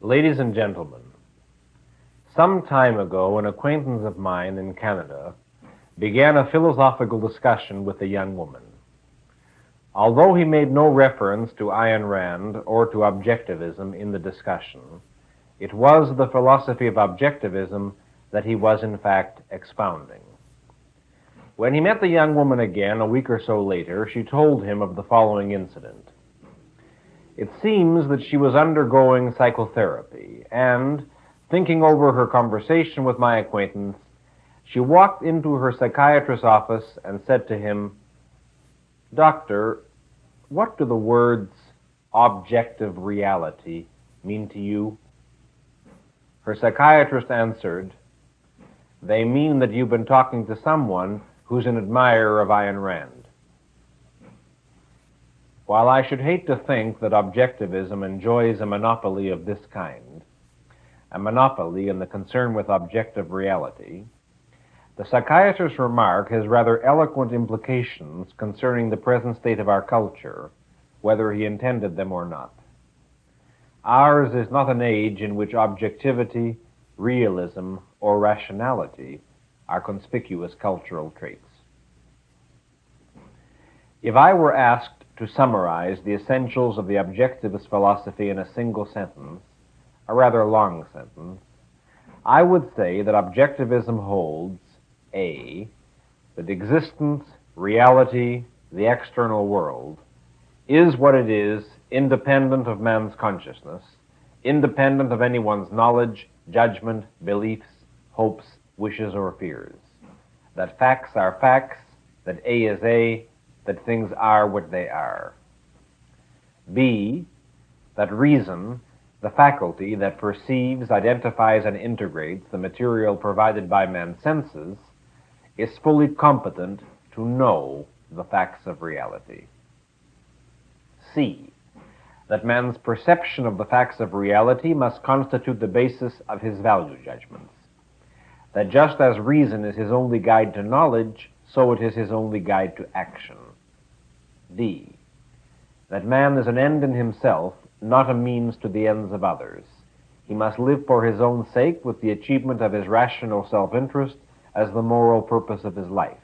Ladies and gentlemen, some time ago an acquaintance of mine in Canada began a philosophical discussion with a young woman. Although he made no reference to Ayn Rand or to objectivism in the discussion, it was the philosophy of objectivism that he was in fact expounding. When he met the young woman again a week or so later, she told him of the following incident. It seems that she was undergoing psychotherapy, and, thinking over her conversation with my acquaintance, she walked into her psychiatrist's office and said to him, "Doctor, what do the words objective reality mean to you?" Her psychiatrist answered, "They mean that you've been talking to someone who's an admirer of Ayn Rand." While I should hate to think that objectivism enjoys a monopoly of this kind, a monopoly in the concern with objective reality, the psychiatrist's remark has rather eloquent implications concerning the present state of our culture, whether he intended them or not. Ours is not an age in which objectivity, realism, or rationality are conspicuous cultural traits. If I were asked to summarize the essentials of the objectivist philosophy in a single sentence, a rather long sentence, I would say that objectivism holds A, that existence, reality, the external world, is what it is, independent of man's consciousness, independent of anyone's knowledge, judgment, beliefs, hopes, wishes, or fears. That facts are facts, that A is A, that things are what they are. B, that reason, the faculty that perceives, identifies, and integrates the material provided by man's senses, is fully competent to know the facts of reality. C, that man's perception of the facts of reality must constitute the basis of his value judgments. That just as reason is his only guide to knowledge, so it is his only guide to action. D, that man is an end in himself, not a means to the ends of others. He must live for his own sake with the achievement of his rational self-interest as the moral purpose of his life,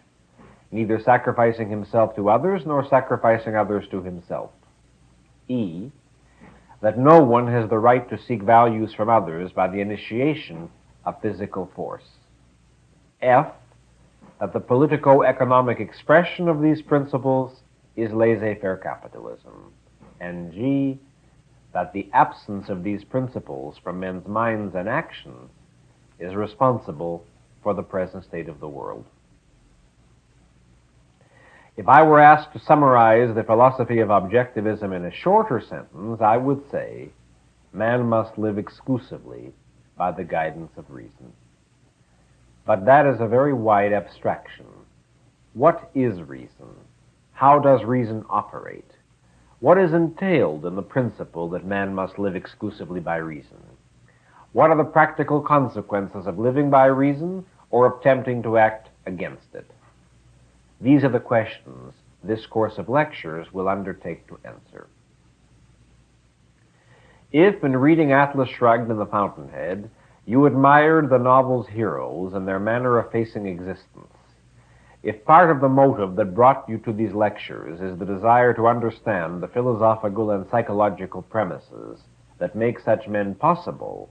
neither sacrificing himself to others nor sacrificing others to himself. E, that no one has the right to seek values from others by the initiation of physical force. F, that the politico-economic expression of these principles is laissez-faire capitalism. And G, that the absence of these principles from men's minds and actions is responsible for the present state of the world. If I were asked to summarize the philosophy of objectivism in a shorter sentence, I would say, man must live exclusively by the guidance of reason. But that is a very wide abstraction. What is reason? How does reason operate? What is entailed in the principle that man must live exclusively by reason? What are the practical consequences of living by reason or attempting to act against it? These are the questions this course of lectures will undertake to answer. If, in reading Atlas Shrugged and The Fountainhead, you admired the novel's heroes and their manner of facing existence, if part of the motive that brought you to these lectures is the desire to understand the philosophical and psychological premises that make such men possible,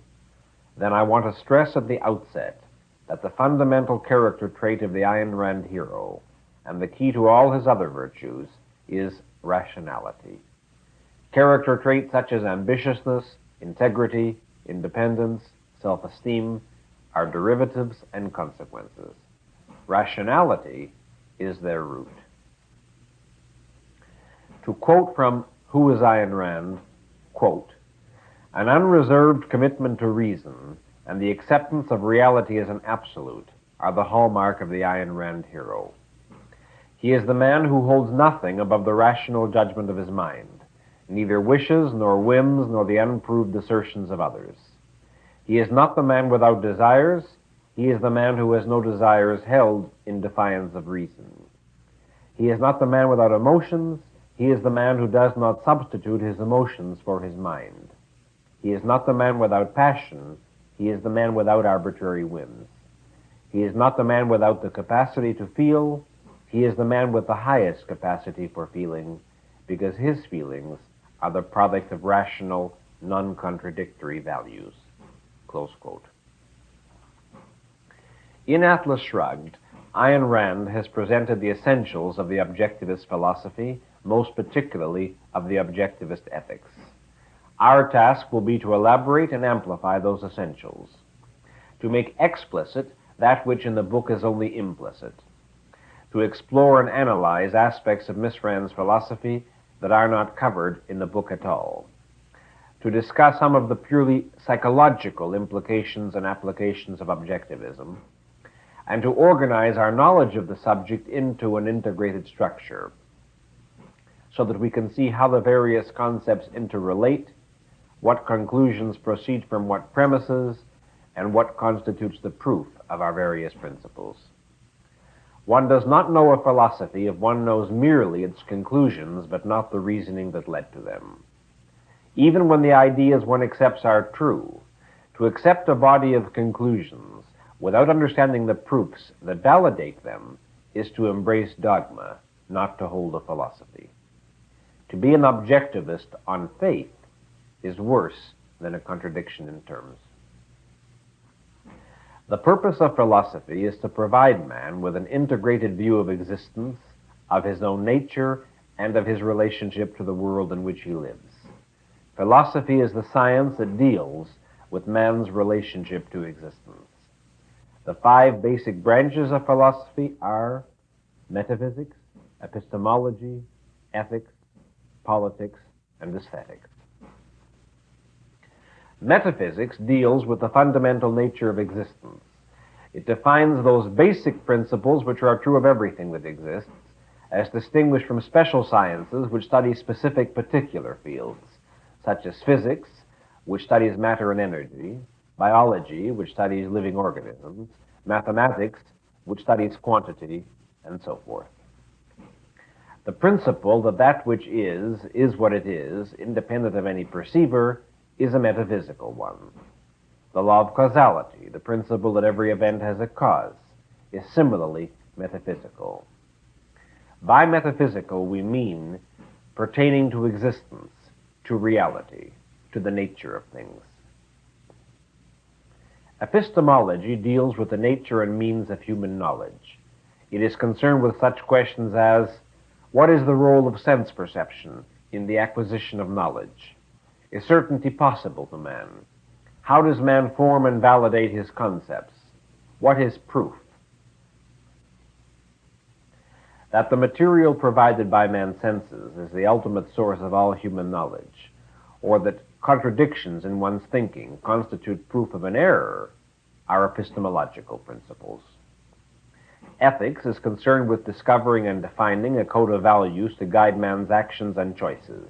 then I want to stress at the outset that the fundamental character trait of the Ayn Rand hero, and the key to all his other virtues, is rationality. Character traits such as ambitiousness, integrity, independence, self-esteem are derivatives and consequences. Rationality is their root. To quote from Who is Ayn Rand, quote, "An unreserved commitment to reason and the acceptance of reality as an absolute are the hallmark of the Ayn Rand hero. He is the man who holds nothing above the rational judgment of his mind, neither wishes nor whims nor the unproved assertions of others. He is not the man without desires. He is the man who has no desires held in defiance of reason. He is not the man without emotions. He is the man who does not substitute his emotions for his mind. He is not the man without passion, he is the man without arbitrary whims. He is not the man without the capacity to feel, he is the man with the highest capacity for feeling, because his feelings are the product of rational, non-contradictory values." Close quote. In Atlas Shrugged, Ayn Rand has presented the essentials of the objectivist philosophy, most particularly of the objectivist ethics. Our task will be to elaborate and amplify those essentials, to make explicit that which in the book is only implicit, to explore and analyze aspects of Miss Rand's philosophy that are not covered in the book at all, to discuss some of the purely psychological implications and applications of objectivism, and to organize our knowledge of the subject into an integrated structure, so that we can see how the various concepts interrelate, what conclusions proceed from what premises, and what constitutes the proof of our various principles. One does not know a philosophy if one knows merely its conclusions, but not the reasoning that led to them. Even when the ideas one accepts are true, to accept a body of conclusions without understanding the proofs that validate them is to embrace dogma, not to hold a philosophy. To be an objectivist on faith is worse than a contradiction in terms. The purpose of philosophy is to provide man with an integrated view of existence, of his own nature, and of his relationship to the world in which he lives. Philosophy is the science that deals with man's relationship to existence. The 5 basic branches of philosophy are metaphysics, epistemology, ethics, politics, and aesthetics. Metaphysics deals with the fundamental nature of existence. It defines those basic principles which are true of everything that exists, as distinguished from special sciences which study specific particular fields, such as physics, which studies matter and energy, biology, which studies living organisms, mathematics, which studies quantity, and so forth. The principle that that which is what it is, independent of any perceiver, is a metaphysical one. The law of causality, the principle that every event has a cause, is similarly metaphysical. By metaphysical, we mean pertaining to existence, to reality, to the nature of things. Epistemology deals with the nature and means of human knowledge. It is concerned with such questions as, what is the role of sense perception in the acquisition of knowledge? Is certainty possible to man? How does man form and validate his concepts? What is proof? That the material provided by man's senses is the ultimate source of all human knowledge, or that contradictions in one's thinking constitute proof of an error, are epistemological principles. Ethics is concerned with discovering and defining a code of values to guide man's actions and choices,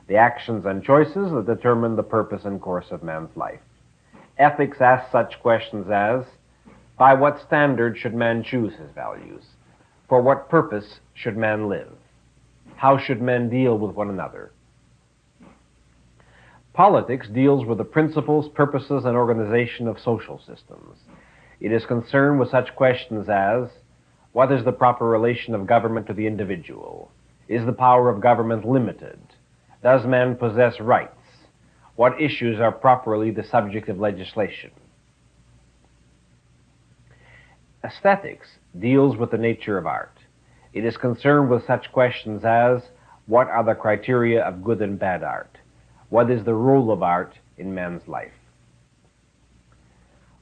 the actions and choices that determine the purpose and course of man's life. Ethics asks such questions as, by what standard should man choose his values? For what purpose should man live? How should men deal with one another? Politics deals with the principles, purposes, and organization of social systems. It is concerned with such questions as, what is the proper relation of government to the individual? Is the power of government limited? Does man possess rights? What issues are properly the subject of legislation? Aesthetics deals with the nature of art. It is concerned with such questions as, what are the criteria of good and bad art? What is the role of art in man's life?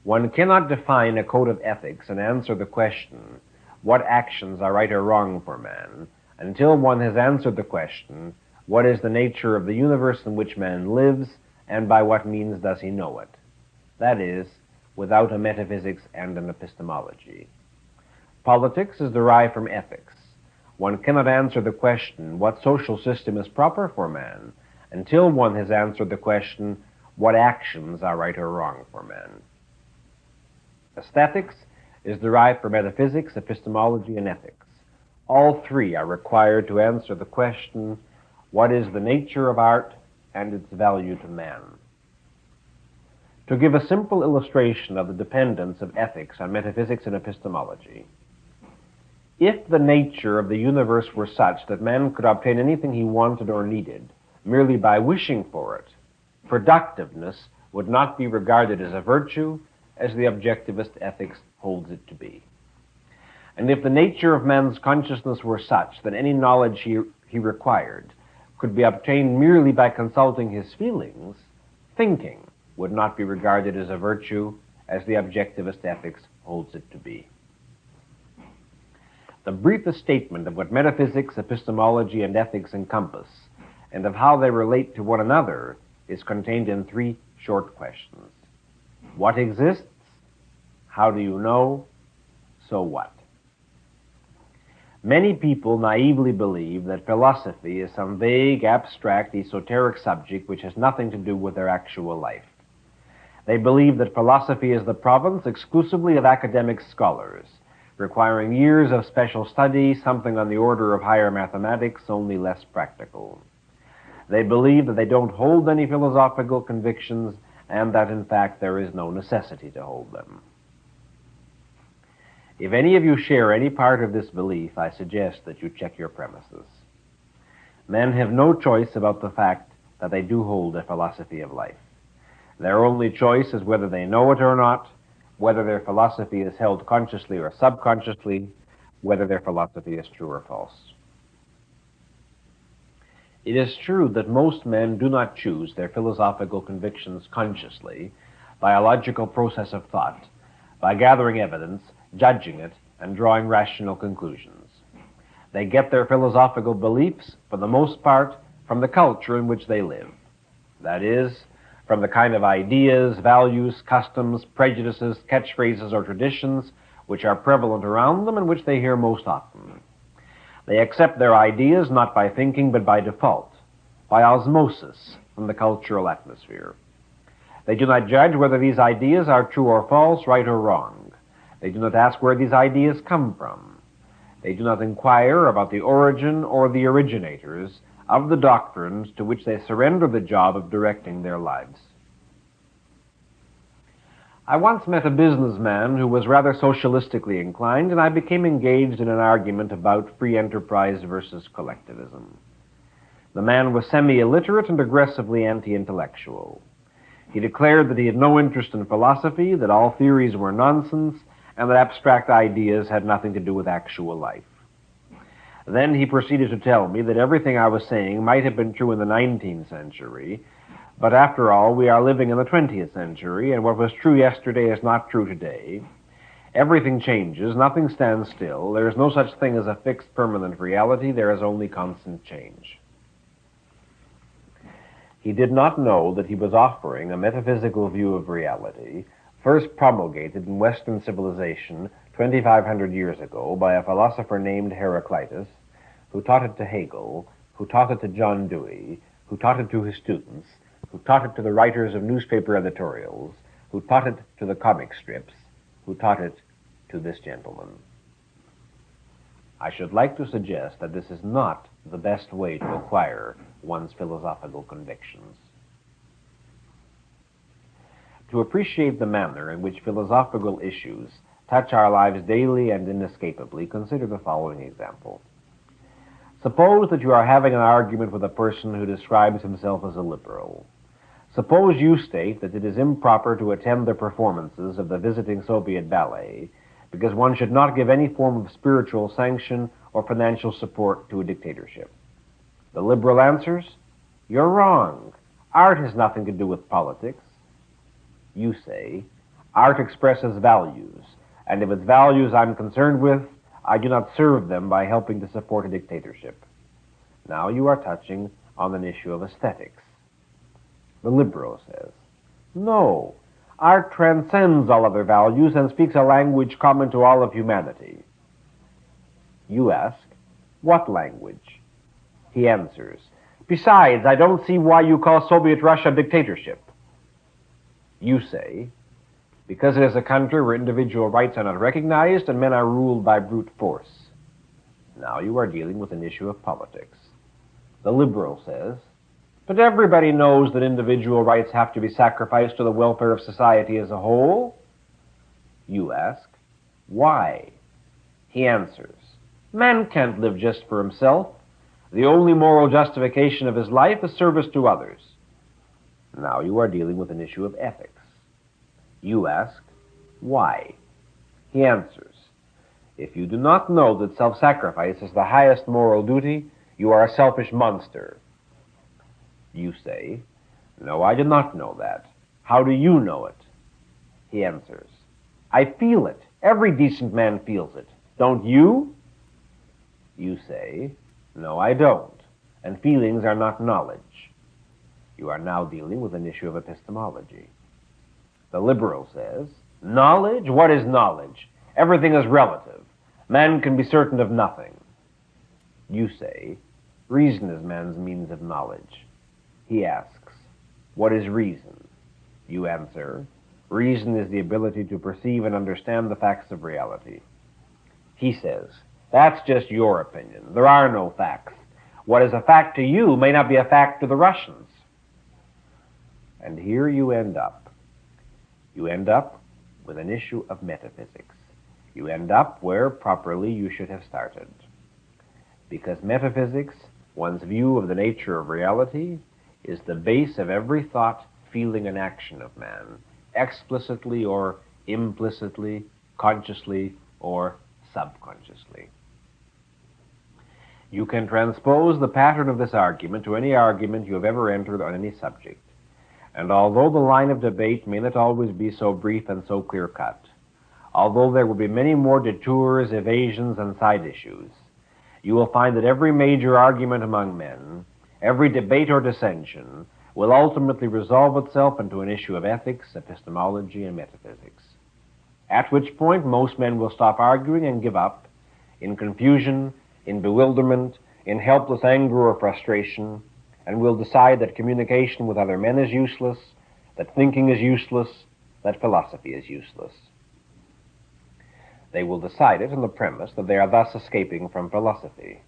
One cannot define a code of ethics and answer the question, what actions are right or wrong for man, until one has answered the question, what is the nature of the universe in which man lives, and by what means does he know it? That is, without a metaphysics and an epistemology. Politics is derived from ethics. One cannot answer the question, what social system is proper for man, until one has answered the question, what actions are right or wrong for man. Aesthetics is derived from metaphysics, epistemology, and ethics. All 3 are required to answer the question, what is the nature of art and its value to man? To give a simple illustration of the dependence of ethics on metaphysics and epistemology, if the nature of the universe were such that man could obtain anything he wanted or needed merely by wishing for it, productiveness would not be regarded as a virtue as the objectivist ethics holds it to be. And if the nature of man's consciousness were such that any knowledge he required could be obtained merely by consulting his feelings, thinking would not be regarded as a virtue as the objectivist ethics holds it to be. The briefest statement of what metaphysics, epistemology, and ethics encompass, and of how they relate to one another, is contained in 3 short questions. What exists? How do you know? So what? Many people naively believe that philosophy is some vague, abstract, esoteric subject which has nothing to do with their actual life. They believe that philosophy is the province exclusively of academic scholars, requiring years of special study, something on the order of higher mathematics, only less practical. They believe that they don't hold any philosophical convictions, and that in fact there is no necessity to hold them. If any of you share any part of this belief, I suggest that you check your premises. Men have no choice about the fact that they do hold a philosophy of life. Their only choice is whether they know it or not, whether their philosophy is held consciously or subconsciously, whether their philosophy is true or false. It is true that most men do not choose their philosophical convictions consciously by a logical process of thought, by gathering evidence, judging it, and drawing rational conclusions. They get their philosophical beliefs, for the most part, from the culture in which they live. That is, from the kind of ideas, values, customs, prejudices, catchphrases, or traditions which are prevalent around them and which they hear most often. They accept their ideas not by thinking but by default, by osmosis from the cultural atmosphere. They do not judge whether these ideas are true or false, right or wrong. They do not ask where these ideas come from. They do not inquire about the origin or the originators of the doctrines to which they surrender the job of directing their lives. I once met a businessman who was rather socialistically inclined, and I became engaged in an argument about free enterprise versus collectivism. The man was semi-illiterate and aggressively anti-intellectual. He declared that he had no interest in philosophy, that all theories were nonsense, and that abstract ideas had nothing to do with actual life. Then he proceeded to tell me that everything I was saying might have been true in the 19th century, but after all, we are living in the 20th century, and what was true yesterday is not true today. Everything changes, nothing stands still, there is no such thing as a fixed permanent reality, there is only constant change. He did not know that he was offering a metaphysical view of reality, first promulgated in Western civilization 2,500 years ago by a philosopher named Heraclitus, who taught it to Hegel, who taught it to John Dewey, who taught it to his students, who taught it to the writers of newspaper editorials, who taught it to the comic strips, who taught it to this gentleman. I should like to suggest that this is not the best way to acquire one's philosophical convictions. To appreciate the manner in which philosophical issues touch our lives daily and inescapably, consider the following example. Suppose that you are having an argument with a person who describes himself as a liberal. Suppose you state that it is improper to attend the performances of the visiting Soviet ballet because one should not give any form of spiritual sanction or financial support to a dictatorship. The liberal answers, "You're wrong. Art has nothing to do with politics." You say, "Art expresses values, and if it's values I'm concerned with, I do not serve them by helping to support a dictatorship." Now you are touching on an issue of aesthetics. The liberal says, "No, art transcends all other values and speaks a language common to all of humanity." You ask, "What language?" He answers, "Besides, I don't see why you call Soviet Russia a dictatorship." You say, "Because it is a country where individual rights are not recognized and men are ruled by brute force." Now you are dealing with an issue of politics. The liberal says, But everybody knows that individual rights have to be sacrificed to the welfare of society as a whole. You ask, why? He answers, man can't live just for himself. The only moral justification of his life is service to others. Now you are dealing with an issue of ethics. You ask, why? He answers, if you do not know that self-sacrifice is the highest moral duty, you are a selfish monster. You say, no, I do not know that. How do you know it? He answers, I feel it. Every decent man feels it. Don't you? You say, no, I don't. And feelings are not knowledge. You are now dealing with an issue of epistemology. The liberal says, knowledge? What is knowledge? Everything is relative. Man can be certain of nothing. You say, reason is man's means of knowledge. He asks, what is reason? You answer, reason is the ability to perceive and understand the facts of reality. He says, that's just your opinion. There are no facts. What is a fact to you may not be a fact to the Russians. And here you end up. You end up with an issue of metaphysics. You end up where, properly, you should have started. Because metaphysics, one's view of the nature of reality, is the base of every thought, feeling, and action of man, explicitly or implicitly, consciously or subconsciously. You can transpose the pattern of this argument to any argument you have ever entered on any subject, and although the line of debate may not always be so brief and so clear-cut, although there will be many more detours, evasions, and side issues, you will find that every major argument among men, every debate or dissension, will ultimately resolve itself into an issue of ethics, epistemology, and metaphysics. At which point most men will stop arguing and give up, in confusion, in bewilderment, in helpless anger or frustration, and will decide that communication with other men is useless, that thinking is useless, that philosophy is useless. They will decide it on the premise that they are thus escaping from philosophy.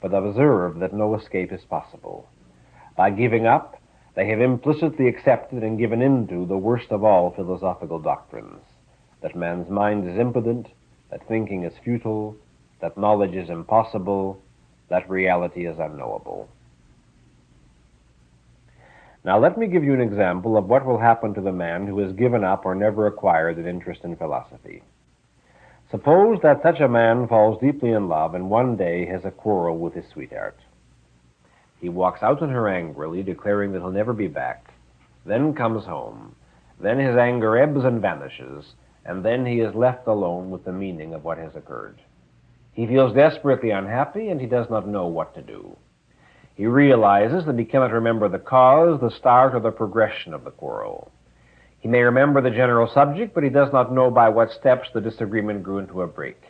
But observe that no escape is possible. By giving up, they have implicitly accepted and given into the worst of all philosophical doctrines, that man's mind is impotent, that thinking is futile, that knowledge is impossible, that reality is unknowable. Now let me give you an example of what will happen to the man who has given up or never acquired an interest in philosophy. Suppose that such a man falls deeply in love and one day has a quarrel with his sweetheart. He walks out on her angrily, declaring that he'll never be back, then comes home, then his anger ebbs and vanishes, and then he is left alone with the meaning of what has occurred. He feels desperately unhappy, and he does not know what to do. He realizes that he cannot remember the cause, the start, or the progression of the quarrel. He may remember the general subject, but he does not know by what steps the disagreement grew into a break.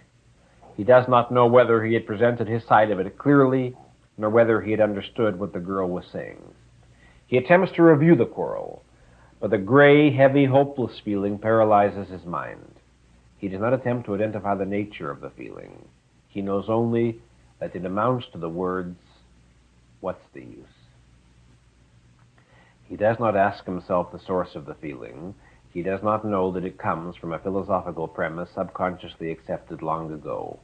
He does not know whether he had presented his side of it clearly, nor whether he had understood what the girl was saying. He attempts to review the quarrel, but the gray, heavy, hopeless feeling paralyzes his mind. He does not attempt to identify the nature of the feeling. He knows only that it amounts to the words, "What's the use?" He does not ask himself the source of the feeling. He does not know that it comes from a philosophical premise subconsciously accepted long ago,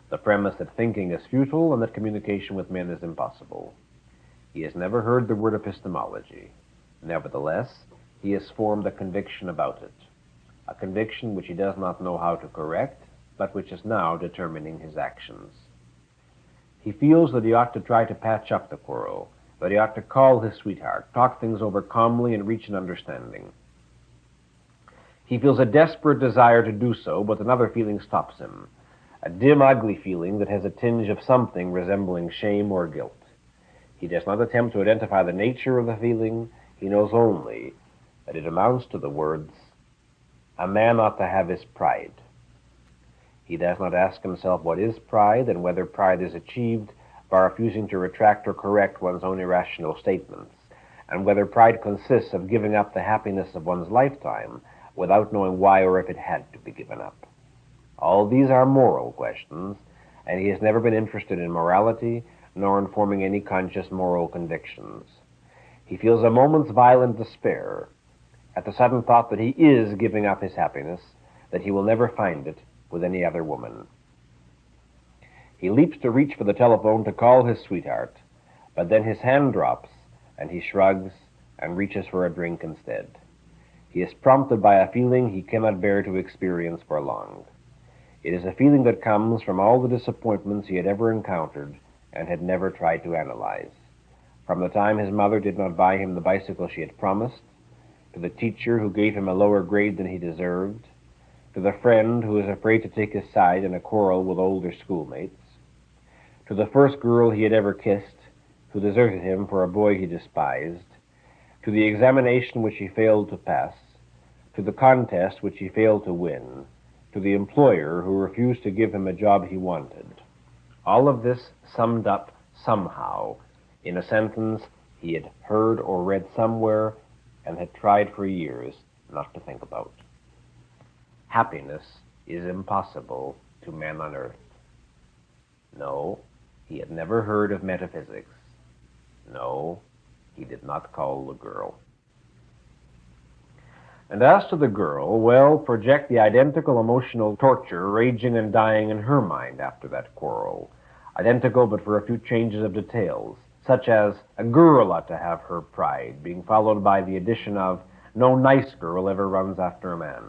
the premise that thinking is futile and that communication with men is impossible. He has never heard the word epistemology. Nevertheless, he has formed a conviction about it, a conviction which he does not know how to correct, but which is now determining his actions. He feels that he ought to try to patch up the quarrel, that he ought to call his sweetheart, talk things over calmly, and reach an understanding. He feels a desperate desire to do so, but another feeling stops him, a dim, ugly feeling that has a tinge of something resembling shame or guilt. He does not attempt to identify the nature of the feeling. He knows only that it amounts to the words, "A man ought to have his pride." He does not ask himself what is pride and whether pride is achieved by refusing to retract or correct one's own irrational statements, and whether pride consists of giving up the happiness of one's lifetime without knowing why or if it had to be given up. All these are moral questions, and he has never been interested in morality nor in forming any conscious moral convictions. He feels a moment's violent despair at the sudden thought that he is giving up his happiness, that he will never find it with any other woman. He leaps to reach for the telephone to call his sweetheart, but then his hand drops, and he shrugs and reaches for a drink instead. He is prompted by a feeling he cannot bear to experience for long. It is a feeling that comes from all the disappointments he had ever encountered and had never tried to analyze. From the time his mother did not buy him the bicycle she had promised, to the teacher who gave him a lower grade than he deserved, to the friend who was afraid to take his side in a quarrel with older schoolmates, to the first girl he had ever kissed, who deserted him for a boy he despised, to the examination which he failed to pass, to the contest which he failed to win, to the employer who refused to give him a job he wanted. All of this summed up somehow in a sentence he had heard or read somewhere and had tried for years not to think about. Happiness is impossible to men on earth. No, he had never heard of metaphysics. No, he did not call the girl. And as to the girl, well, project the identical emotional torture raging and dying in her mind after that quarrel. Identical, but for a few changes of details, such as a girl ought to have her pride, being followed by the addition of no nice girl ever runs after a man.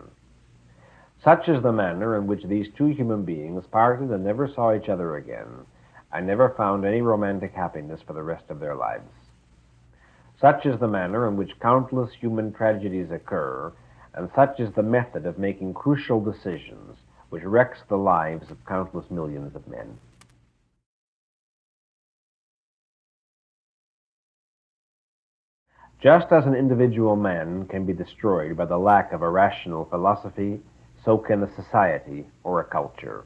Such is the manner in which these two human beings parted and never saw each other again, and never found any romantic happiness for the rest of their lives. Such is the manner in which countless human tragedies occur, and such is the method of making crucial decisions which wrecks the lives of countless millions of men. Just as an individual man can be destroyed by the lack of a rational philosophy, so can a society or a culture.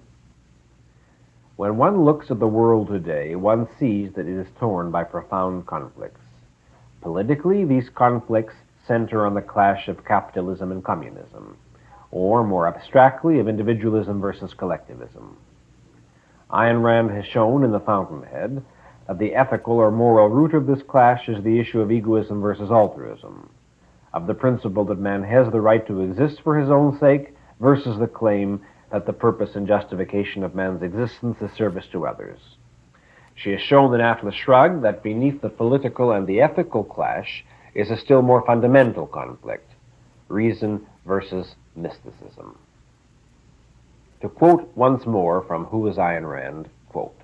When one looks at the world today, one sees that it is torn by profound conflicts. Politically, these conflicts center on the clash of capitalism and communism, or more abstractly, of individualism versus collectivism. Ayn Rand has shown in The Fountainhead that the ethical or moral root of this clash is the issue of egoism versus altruism, of the principle that man has the right to exist for his own sake versus the claim that the purpose and justification of man's existence is service to others. She has shown in Atlas Shrugged that beneath the political and the ethical clash is a still more fundamental conflict, reason versus mysticism. To quote once more from Who is Ayn Rand, quote,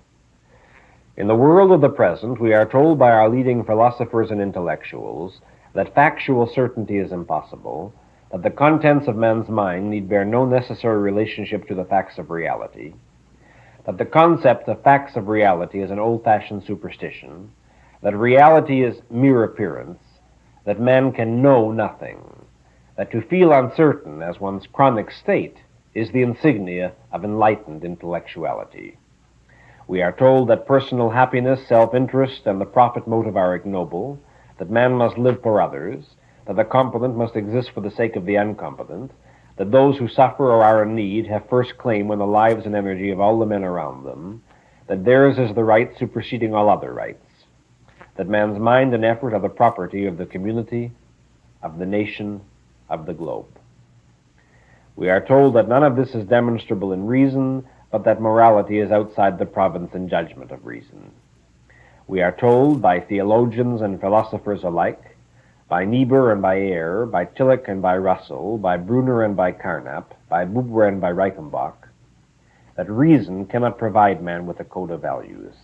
"In the world of the present, we are told by our leading philosophers and intellectuals that factual certainty is impossible, that the contents of man's mind need bear no necessary relationship to the facts of reality, that the concept of facts of reality is an old-fashioned superstition, that reality is mere appearance, that man can know nothing, that to feel uncertain as one's chronic state is the insignia of enlightened intellectuality. We are told that personal happiness, self-interest, and the profit motive are ignoble, that man must live for others, that the competent must exist for the sake of the incompetent, that those who suffer or are in need have first claim on the lives and energy of all the men around them, that theirs is the right superseding all other rights, that man's mind and effort are the property of the community, of the nation, of the globe. We are told that none of this is demonstrable in reason, but that morality is outside the province and judgment of reason. We are told by theologians and philosophers alike, by Niebuhr and by Eyre, by Tillich and by Russell, by Brunner and by Carnap, by Buber and by Reichenbach, that reason cannot provide man with a code of values.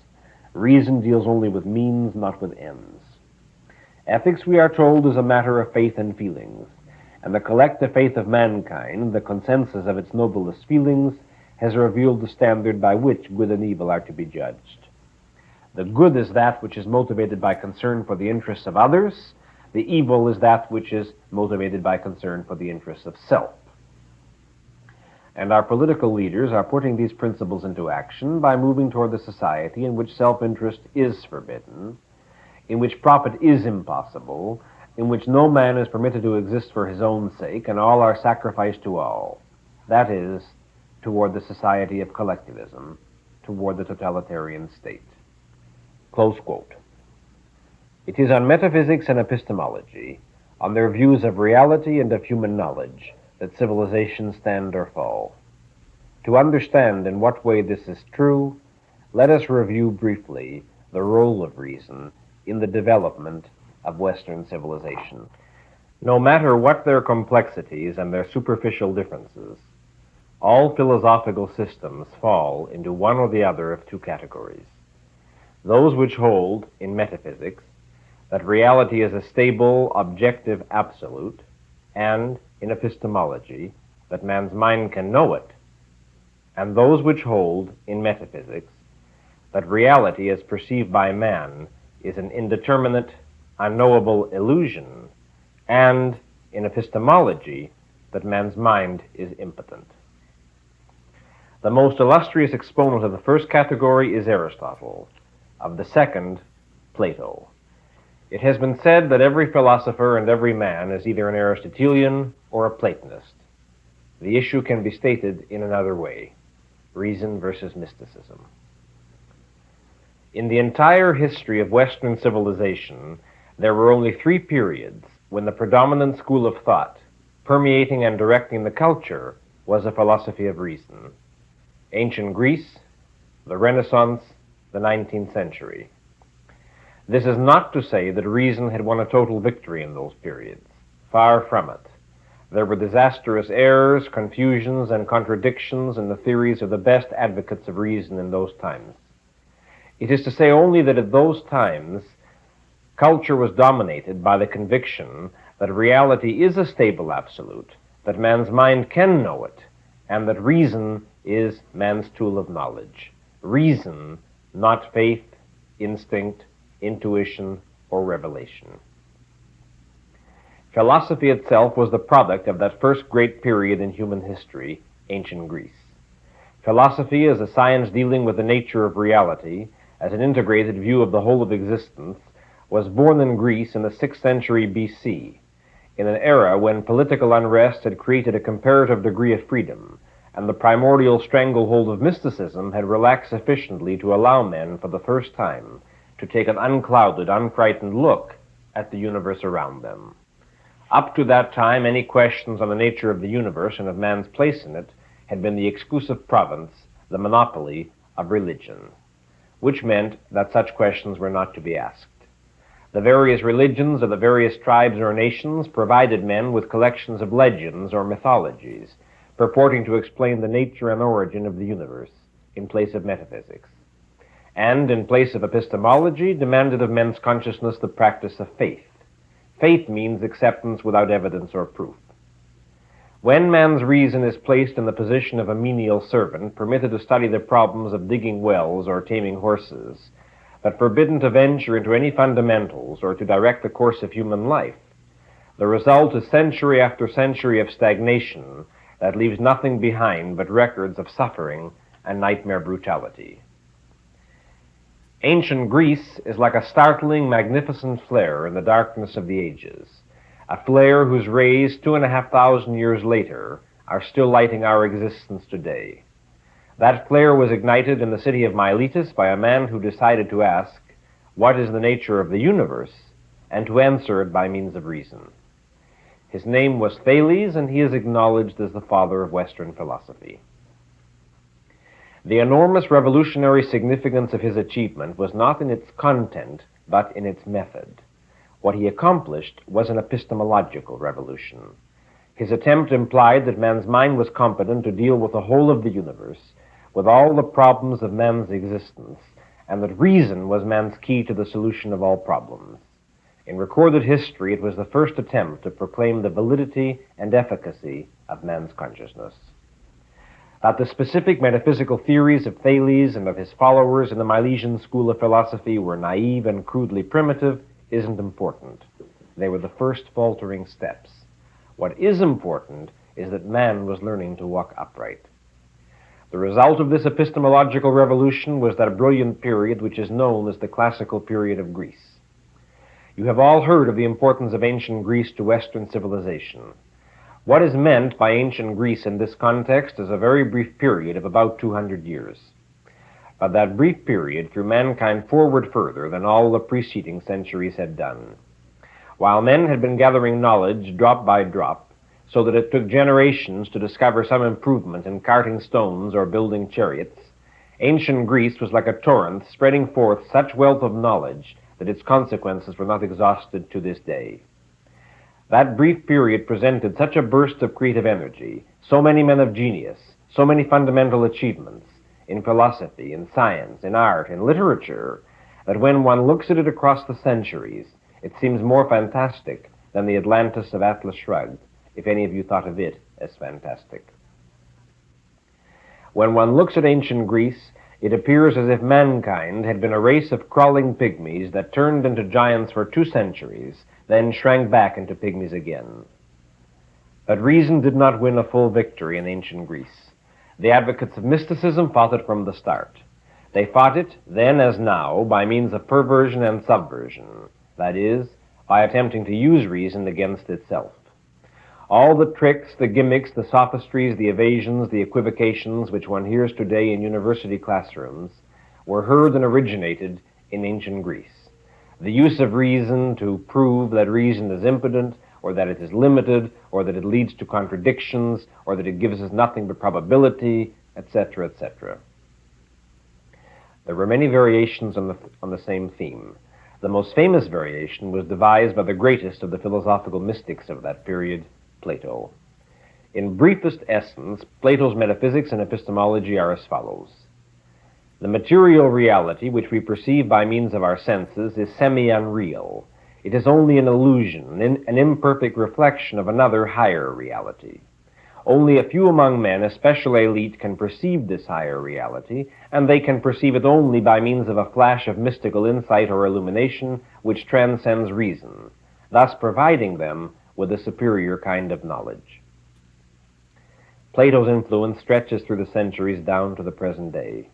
Reason deals only with means, not with ends. Ethics, we are told, is a matter of faith and feelings, and the collective faith of mankind, the consensus of its noblest feelings, has revealed the standard by which good and evil are to be judged. The good is that which is motivated by concern for the interests of others. The evil is that which is motivated by concern for the interests of self. And our political leaders are putting these principles into action by moving toward the society in which self-interest is forbidden, in which profit is impossible, in which no man is permitted to exist for his own sake, and all are sacrificed to all. That is, toward the society of collectivism, toward the totalitarian state." Close quote. It is on metaphysics and epistemology, on their views of reality and of human knowledge, that civilizations stand or fall. To understand in what way this is true, let us review briefly the role of reason in the development of Western civilization. No matter what their complexities and their superficial differences, all philosophical systems fall into one or the other of two categories. Those which hold, in metaphysics, that reality is a stable, objective absolute, and, in epistemology, that man's mind can know it, and those which hold, in metaphysics, that reality as perceived by man is an indeterminate, unknowable illusion, and, in epistemology, that man's mind is impotent. The most illustrious exponent of the first category is Aristotle, of the second, Plato. It has been said that every philosopher and every man is either an Aristotelian or a Platonist. The issue can be stated in another way: reason versus mysticism. In the entire history of Western civilization, there were only three periods when the predominant school of thought, permeating and directing the culture, was a philosophy of reason: ancient Greece, the Renaissance, the 19th century. This is not to say that reason had won a total victory in those periods. Far from it. There were disastrous errors, confusions, and contradictions in the theories of the best advocates of reason in those times. It is to say only that at those times, culture was dominated by the conviction that reality is a stable absolute, that man's mind can know it, and that reason is man's tool of knowledge. Reason, not faith, instinct, intuition, or revelation. Philosophy itself was the product of that first great period in human history, ancient Greece. Philosophy, as a science dealing with the nature of reality, as an integrated view of the whole of existence, was born in Greece in the 6th century BC, in an era when political unrest had created a comparative degree of freedom, and the primordial stranglehold of mysticism had relaxed sufficiently to allow men, for the first time, to take an unclouded, unfrightened look at the universe around them. Up to that time, any questions on the nature of the universe and of man's place in it had been the exclusive province, the monopoly, of religion, which meant that such questions were not to be asked. The various religions of the various tribes or nations provided men with collections of legends or mythologies, purporting to explain the nature and origin of the universe, in place of metaphysics, and, in place of epistemology, demanded of men's consciousness the practice of faith. Faith means acceptance without evidence or proof. When man's reason is placed in the position of a menial servant, permitted to study the problems of digging wells or taming horses, but forbidden to venture into any fundamentals or to direct the course of human life, the result is century after century of stagnation that leaves nothing behind but records of suffering and nightmare brutality. Ancient Greece is like a startling, magnificent flare in the darkness of the ages, a flare whose rays 2,500 years later are still lighting our existence today. That flare was ignited in the city of Miletus by a man who decided to ask, what is the nature of the universe, and to answer it by means of reason. His name was Thales, and he is acknowledged as the father of Western philosophy. The enormous revolutionary significance of his achievement was not in its content, but in its method. What he accomplished was an epistemological revolution. His attempt implied that man's mind was competent to deal with the whole of the universe, with all the problems of man's existence, and that reason was man's key to the solution of all problems. In recorded history, it was the first attempt to proclaim the validity and efficacy of man's consciousness. That the specific metaphysical theories of Thales and of his followers in the Milesian school of philosophy were naive and crudely primitive isn't important. They were the first faltering steps. What is important is that man was learning to walk upright. The result of this epistemological revolution was that brilliant period which is known as the classical period of Greece. You have all heard of the importance of ancient Greece to Western civilization. What is meant by ancient Greece in this context is a very brief period of about 200 years. but that brief period threw mankind forward further than all the preceding centuries had done. While men had been gathering knowledge drop by drop, so that it took generations to discover some improvement in carting stones or building chariots, ancient Greece was like a torrent spreading forth such wealth of knowledge that its consequences were not exhausted to this day. That brief period presented such a burst of creative energy, so many men of genius, so many fundamental achievements in philosophy, in science, in art, in literature, that when one looks at it across the centuries, it seems more fantastic than the Atlantis of Atlas Shrugged, if any of you thought of it as fantastic. When one looks at ancient Greece, it appears as if mankind had been a race of crawling pygmies that turned into giants for 2 centuries, then shrank back into pygmies again. But reason did not win a full victory in ancient Greece. The advocates of mysticism fought it from the start. They fought it, then as now, by means of perversion and subversion, that is, by attempting to use reason against itself. All the tricks, the gimmicks, the sophistries, the evasions, the equivocations which one hears today in university classrooms were heard and originated in ancient Greece. The use of reason to prove that reason is impotent, or that it is limited, or that it leads to contradictions, or that it gives us nothing but probability, etc., etc. There were many variations on the same theme. The most famous variation was devised by the greatest of the philosophical mystics of that period, Plato. In briefest essence, Plato's metaphysics and epistemology are as follows. The material reality which we perceive by means of our senses is semi-unreal. It is only an illusion, an imperfect reflection of another higher reality. Only a few among men, a special elite, can perceive this higher reality, and they can perceive it only by means of a flash of mystical insight or illumination which transcends reason, thus providing them with a superior kind of knowledge. Plato's influence stretches through the centuries down to the present day.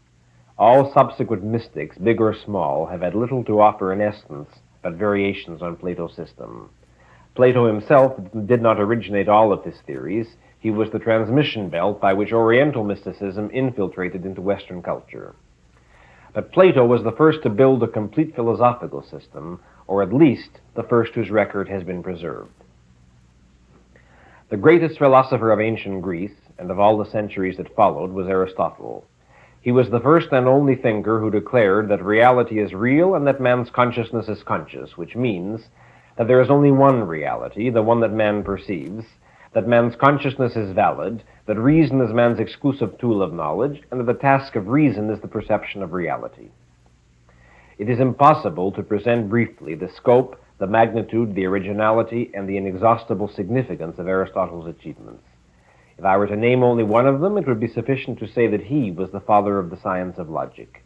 All subsequent mystics, big or small, have had little to offer in essence but variations on Plato's system. Plato himself did not originate all of his theories. He was the transmission belt by which Oriental mysticism infiltrated into Western culture. But Plato was the first to build a complete philosophical system, or at least the first whose record has been preserved. The greatest philosopher of ancient Greece, and of all the centuries that followed, was Aristotle. He was the first and only thinker who declared that reality is real and that man's consciousness is conscious, which means that there is only one reality, the one that man perceives, that man's consciousness is valid, that reason is man's exclusive tool of knowledge, and that the task of reason is the perception of reality. It is impossible to present briefly the scope, the magnitude, the originality, and the inexhaustible significance of Aristotle's achievements. If I were to name only one of them, it would be sufficient to say that he was the father of the science of logic.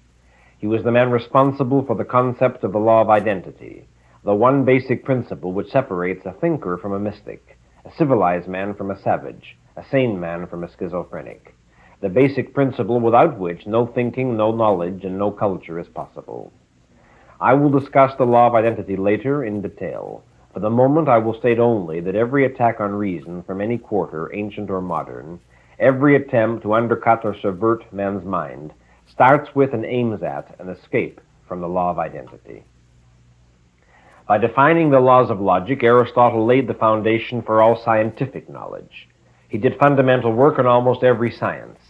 He was the man responsible for the concept of the law of identity, the one basic principle which separates a thinker from a mystic, a civilized man from a savage, a sane man from a schizophrenic, the basic principle without which no thinking, no knowledge, and no culture is possible. I will discuss the law of identity later in detail. For the moment, I will state only that every attack on reason from any quarter, ancient or modern, every attempt to undercut or subvert man's mind, starts with and aims at an escape from the law of identity. By defining the laws of logic, Aristotle laid the foundation for all scientific knowledge. He did fundamental work on almost every science.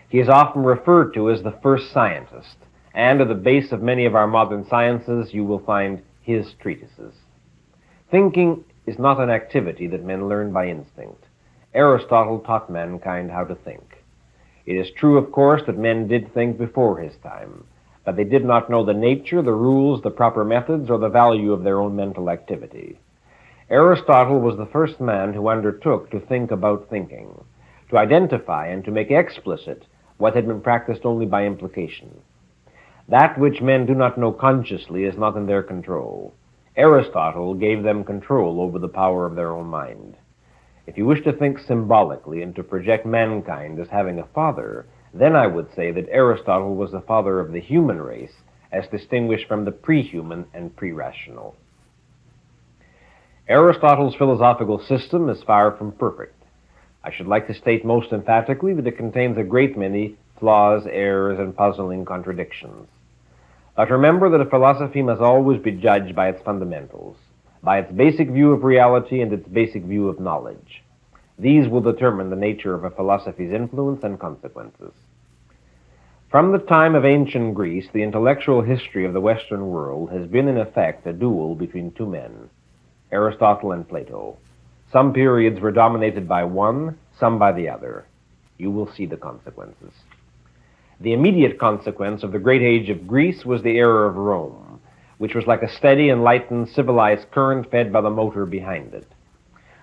He is often referred to as the first scientist, and at the base of many of our modern sciences you will find his treatises. Thinking is not an activity that men learn by instinct. Aristotle taught mankind how to think. It is true, of course, that men did think before his time, but they did not know the nature, the rules, the proper methods, or the value of their own mental activity. Aristotle was the first man who undertook to think about thinking, to identify and to make explicit what had been practiced only by implication. That which men do not know consciously is not in their control. Aristotle gave them control over the power of their own mind. If you wish to think symbolically and to project mankind as having a father, then I would say that Aristotle was the father of the human race, as distinguished from the pre-human and pre-rational. Aristotle's philosophical system is far from perfect. I should like to state most emphatically that it contains a great many flaws, errors, and puzzling contradictions. But remember that a philosophy must always be judged by its fundamentals, by its basic view of reality and its basic view of knowledge. These will determine the nature of a philosophy's influence and consequences. From the time of ancient Greece, the intellectual history of the Western world has been in effect a duel between two men, Aristotle and Plato. Some periods were dominated by one, some by the other. You will see the consequences. The immediate consequence of the great age of Greece was the era of Rome, which was like a steady, enlightened, civilized current fed by the motor behind it.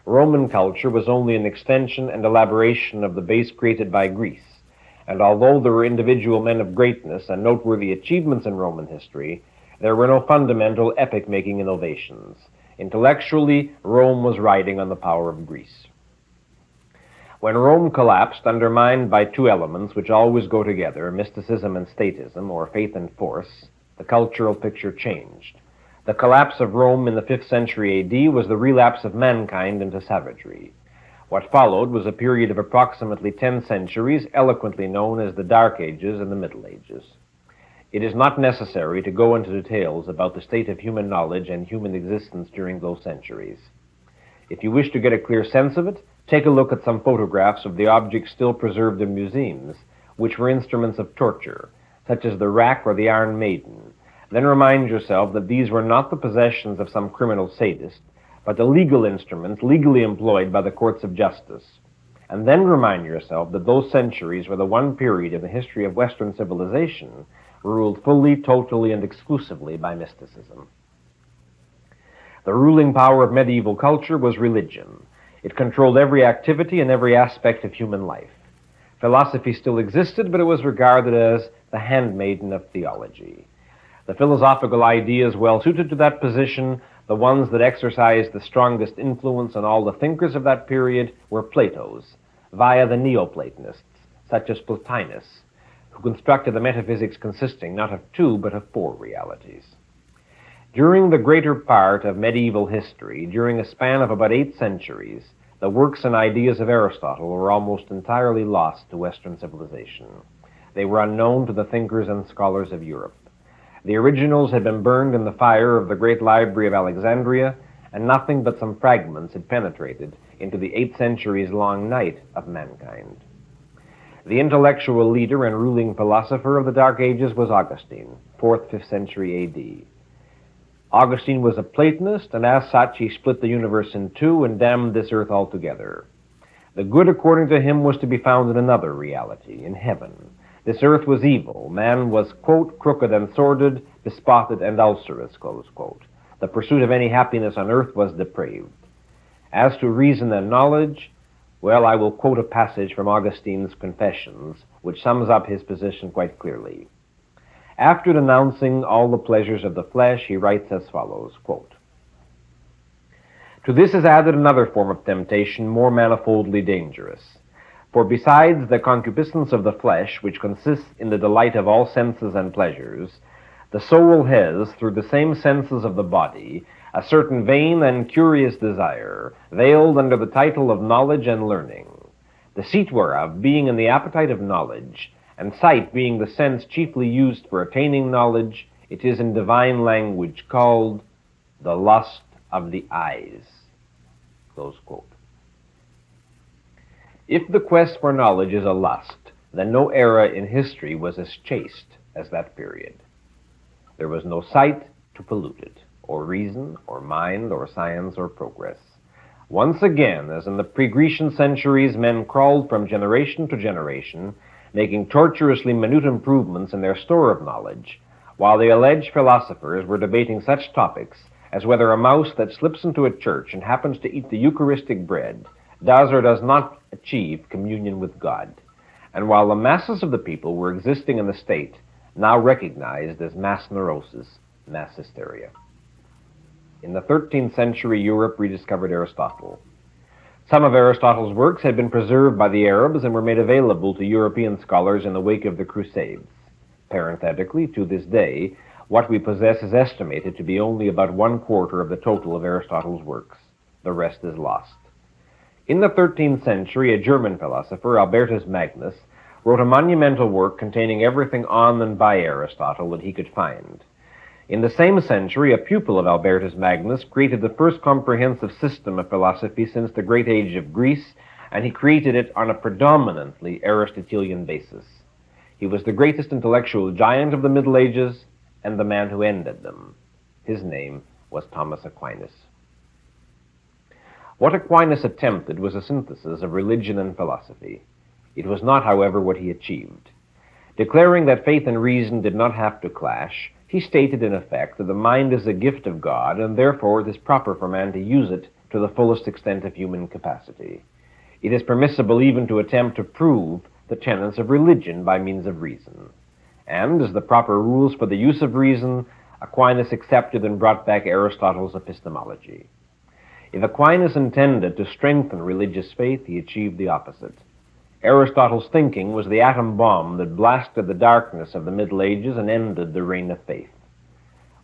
Roman culture was only an extension and elaboration of the base created by Greece, and although there were individual men of greatness and noteworthy achievements in Roman history, there were no fundamental epoch-making innovations. Intellectually, Rome was riding on the power of Greece. When Rome collapsed, undermined by two elements which always go together, mysticism and statism, or faith and force, the cultural picture changed. The collapse of Rome in the 5th century AD was the relapse of mankind into savagery. What followed was a period of approximately 10 centuries, eloquently known as the Dark Ages and the Middle Ages. It is not necessary to go into details about the state of human knowledge and human existence during those centuries. If you wish to get a clear sense of it, take a look at some photographs of the objects still preserved in museums, which were instruments of torture, such as the rack or the Iron Maiden. Then remind yourself that these were not the possessions of some criminal sadist, but the legal instruments legally employed by the courts of justice. And then remind yourself that those centuries were the one period in the history of Western civilization ruled fully, totally, and exclusively by mysticism. The ruling power of medieval culture was religion. It controlled every activity and every aspect of human life. Philosophy still existed, but it was regarded as the handmaiden of theology. The philosophical ideas well suited to that position, the ones that exercised the strongest influence on all the thinkers of that period, were Plato's, via the Neoplatonists, such as Plotinus, who constructed the metaphysics consisting not of two, but of four realities. During the greater part of medieval history, during a span of about 8 centuries, the works and ideas of Aristotle were almost entirely lost to Western civilization. They were unknown to the thinkers and scholars of Europe. The originals had been burned in the fire of the great library of Alexandria, and nothing but some fragments had penetrated into the 8 centuries-long night of mankind. The intellectual leader and ruling philosopher of the Dark Ages was Augustine, 4th, 5th century A.D. Augustine was a Platonist, and as such he split the universe in two and damned this earth altogether. The good, according to him, was to be found in another reality, in heaven. This earth was evil. Man was, quote, crooked and sordid, bespotted and ulcerous, close quote. The pursuit of any happiness on earth was depraved. As to reason and knowledge, well, I will quote a passage from Augustine's Confessions, which sums up his position quite clearly. After denouncing all the pleasures of the flesh, he writes as follows, quote, "To this is added another form of temptation more manifoldly dangerous. For besides the concupiscence of the flesh, which consists in the delight of all senses and pleasures, the soul has, through the same senses of the body, a certain vain and curious desire, veiled under the title of knowledge and learning, the seat whereof being in the appetite of knowledge, and sight being the sense chiefly used for attaining knowledge, it is in divine language called the lust of the eyes." Close quote. If the quest for knowledge is a lust, then no era in history was as chaste as that period. There was no sight to pollute it, or reason, or mind, or science, or progress. Once again, as in the pre-Grecian centuries, men crawled from generation to generation, making tortuously minute improvements in their store of knowledge, while the alleged philosophers were debating such topics as whether a mouse that slips into a church and happens to eat the Eucharistic bread does or does not achieve communion with God, and while the masses of the people were existing in the state now recognized as mass neurosis, mass hysteria. In the 13th century, Europe rediscovered Aristotle. Some of Aristotle's works had been preserved by the Arabs and were made available to European scholars in the wake of the Crusades. Parenthetically, to this day, what we possess is estimated to be only about 1/4 of the total of Aristotle's works. The rest is lost. In the 13th century, a German philosopher, Albertus Magnus, wrote a monumental work containing everything on and by Aristotle that he could find. In the same century, a pupil of Albertus Magnus created the first comprehensive system of philosophy since the great age of Greece, and he created it on a predominantly Aristotelian basis. He was the greatest intellectual giant of the Middle Ages and the man who ended them. His name was Thomas Aquinas. What Aquinas attempted was a synthesis of religion and philosophy. It was not, however, what he achieved. Declaring that faith and reason did not have to clash, he stated in effect that the mind is a gift of God, and therefore it is proper for man to use it to the fullest extent of human capacity. It is permissible even to attempt to prove the tenets of religion by means of reason. And, as the proper rules for the use of reason, Aquinas accepted and brought back Aristotle's epistemology. If Aquinas intended to strengthen religious faith, he achieved the opposite. Aristotle's thinking was the atom bomb that blasted the darkness of the Middle Ages and ended the reign of faith.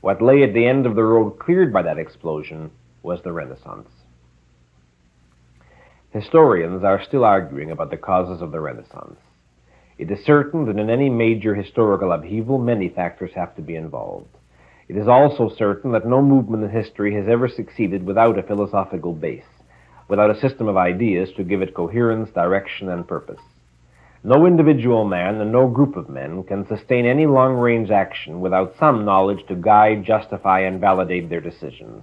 What lay at the end of the road cleared by that explosion was the Renaissance. Historians are still arguing about the causes of the Renaissance. It is certain that in any major historical upheaval, many factors have to be involved. It is also certain that no movement in history has ever succeeded without a philosophical base, without a system of ideas to give it coherence, direction, and purpose. No individual man and no group of men can sustain any long-range action without some knowledge to guide, justify, and validate their decisions.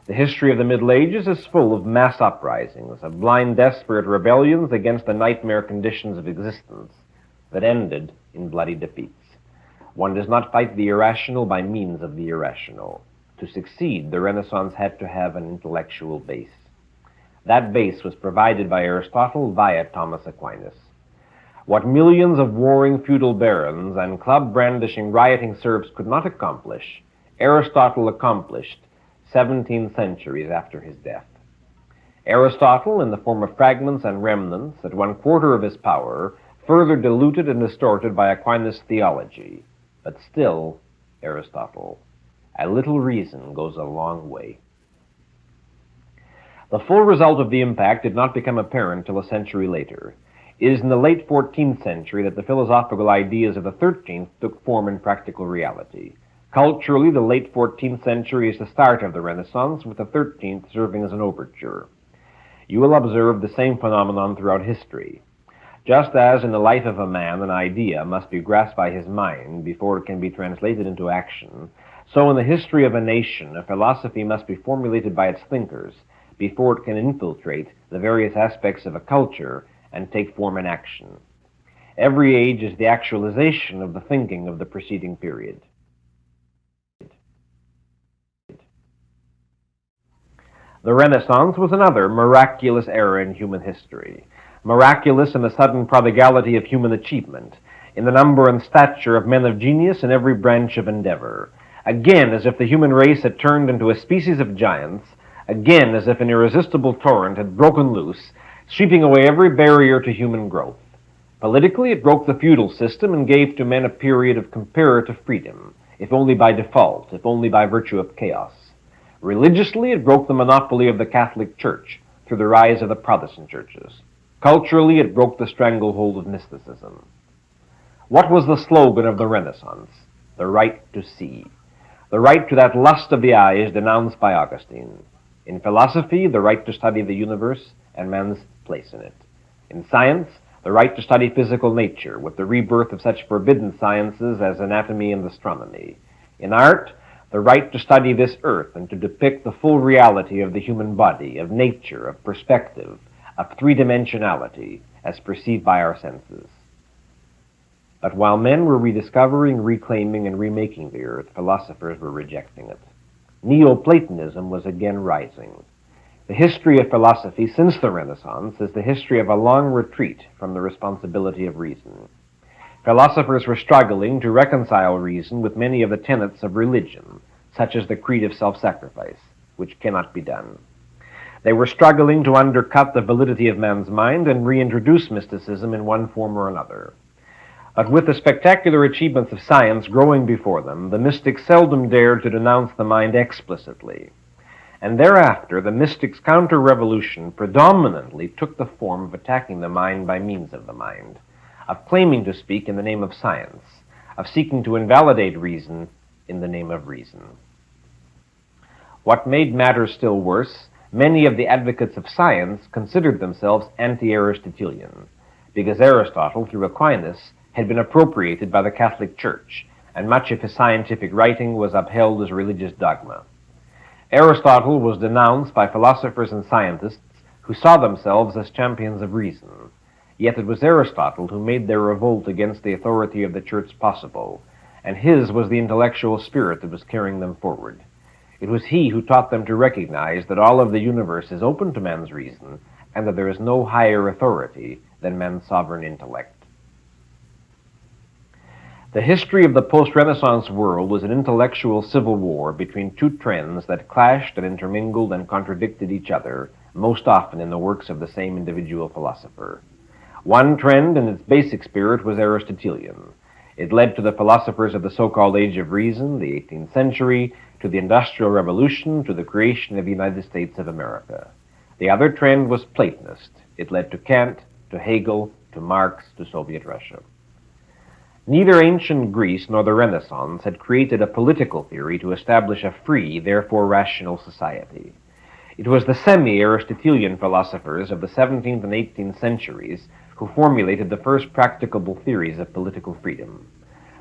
The history of the Middle Ages is full of mass uprisings, of blind, desperate rebellions against the nightmare conditions of existence that ended in bloody defeats. One does not fight the irrational by means of the irrational. To succeed, the Renaissance had to have an intellectual base. That base was provided by Aristotle via Thomas Aquinas. What millions of warring feudal barons and club-brandishing rioting serfs could not accomplish, Aristotle accomplished 17 centuries after his death. Aristotle, in the form of fragments and remnants, at 1/4 of his power, further diluted and distorted by Aquinas' theology. But still, Aristotle. A little reason goes a long way. The full result of the impact did not become apparent till a century later. It is in the late 14th century that the philosophical ideas of the 13th took form in practical reality. Culturally, the late 14th century is the start of the Renaissance, with the 13th serving as an overture. You will observe the same phenomenon throughout history. Just as in the life of a man an idea must be grasped by his mind before it can be translated into action, so in the history of a nation a philosophy must be formulated by its thinkers before it can infiltrate the various aspects of a culture and take form in action. Every age is the actualization of the thinking of the preceding period. The Renaissance was another miraculous era in human history. Miraculous in the sudden prodigality of human achievement, in the number and stature of men of genius in every branch of endeavor. Again, as if the human race had turned into a species of giants, again as if an irresistible torrent had broken loose, sweeping away every barrier to human growth. Politically, it broke the feudal system and gave to men a period of comparative freedom, if only by default, if only by virtue of chaos. Religiously, it broke the monopoly of the Catholic Church through the rise of the Protestant churches. Culturally, it broke the stranglehold of mysticism. What was the slogan of the Renaissance? The right to see. The right to that lust of the eyes denounced by Augustine. In philosophy, the right to study the universe and man's place in it. In science, the right to study physical nature, with the rebirth of such forbidden sciences as anatomy and astronomy. In art, the right to study this earth and to depict the full reality of the human body, of nature, of perspective, of three-dimensionality, as perceived by our senses. But while men were rediscovering, reclaiming, and remaking the earth, philosophers were rejecting it. Neoplatonism was again rising. The history of philosophy since the Renaissance is the history of a long retreat from the responsibility of reason. Philosophers were struggling to reconcile reason with many of the tenets of religion, such as the creed of self-sacrifice, which cannot be done. They were struggling to undercut the validity of man's mind and reintroduce mysticism in one form or another. But with the spectacular achievements of science growing before them, the mystics seldom dared to denounce the mind explicitly. And thereafter, the mystics' counter-revolution predominantly took the form of attacking the mind by means of the mind. of claiming to speak in the name of science, of seeking to invalidate reason in the name of reason. What made matters still worse, many of the advocates of science considered themselves anti-Aristotelian, because Aristotle, through Aquinas, had been appropriated by the Catholic Church, and much of his scientific writing was upheld as religious dogma. Aristotle was denounced by philosophers and scientists who saw themselves as champions of reason. Yet it was Aristotle who made their revolt against the authority of the Church possible, and his was the intellectual spirit that was carrying them forward. It was he who taught them to recognize that all of the universe is open to man's reason, and that there is no higher authority than man's sovereign intellect. The history of the post-Renaissance world was an intellectual civil war between two trends that clashed and intermingled and contradicted each other, most often in the works of the same individual philosopher. One trend in its basic spirit was Aristotelian. It led to the philosophers of the so-called Age of Reason, the 18th century, to the Industrial Revolution, to the creation of the United States of America. The other trend was Platonist. It led to Kant, to Hegel, to Marx, to Soviet Russia. Neither ancient Greece nor the Renaissance had created a political theory to establish a free, therefore rational society. It was the semi-Aristotelian philosophers of the 17th and 18th centuries who formulated the first practicable theories of political freedom.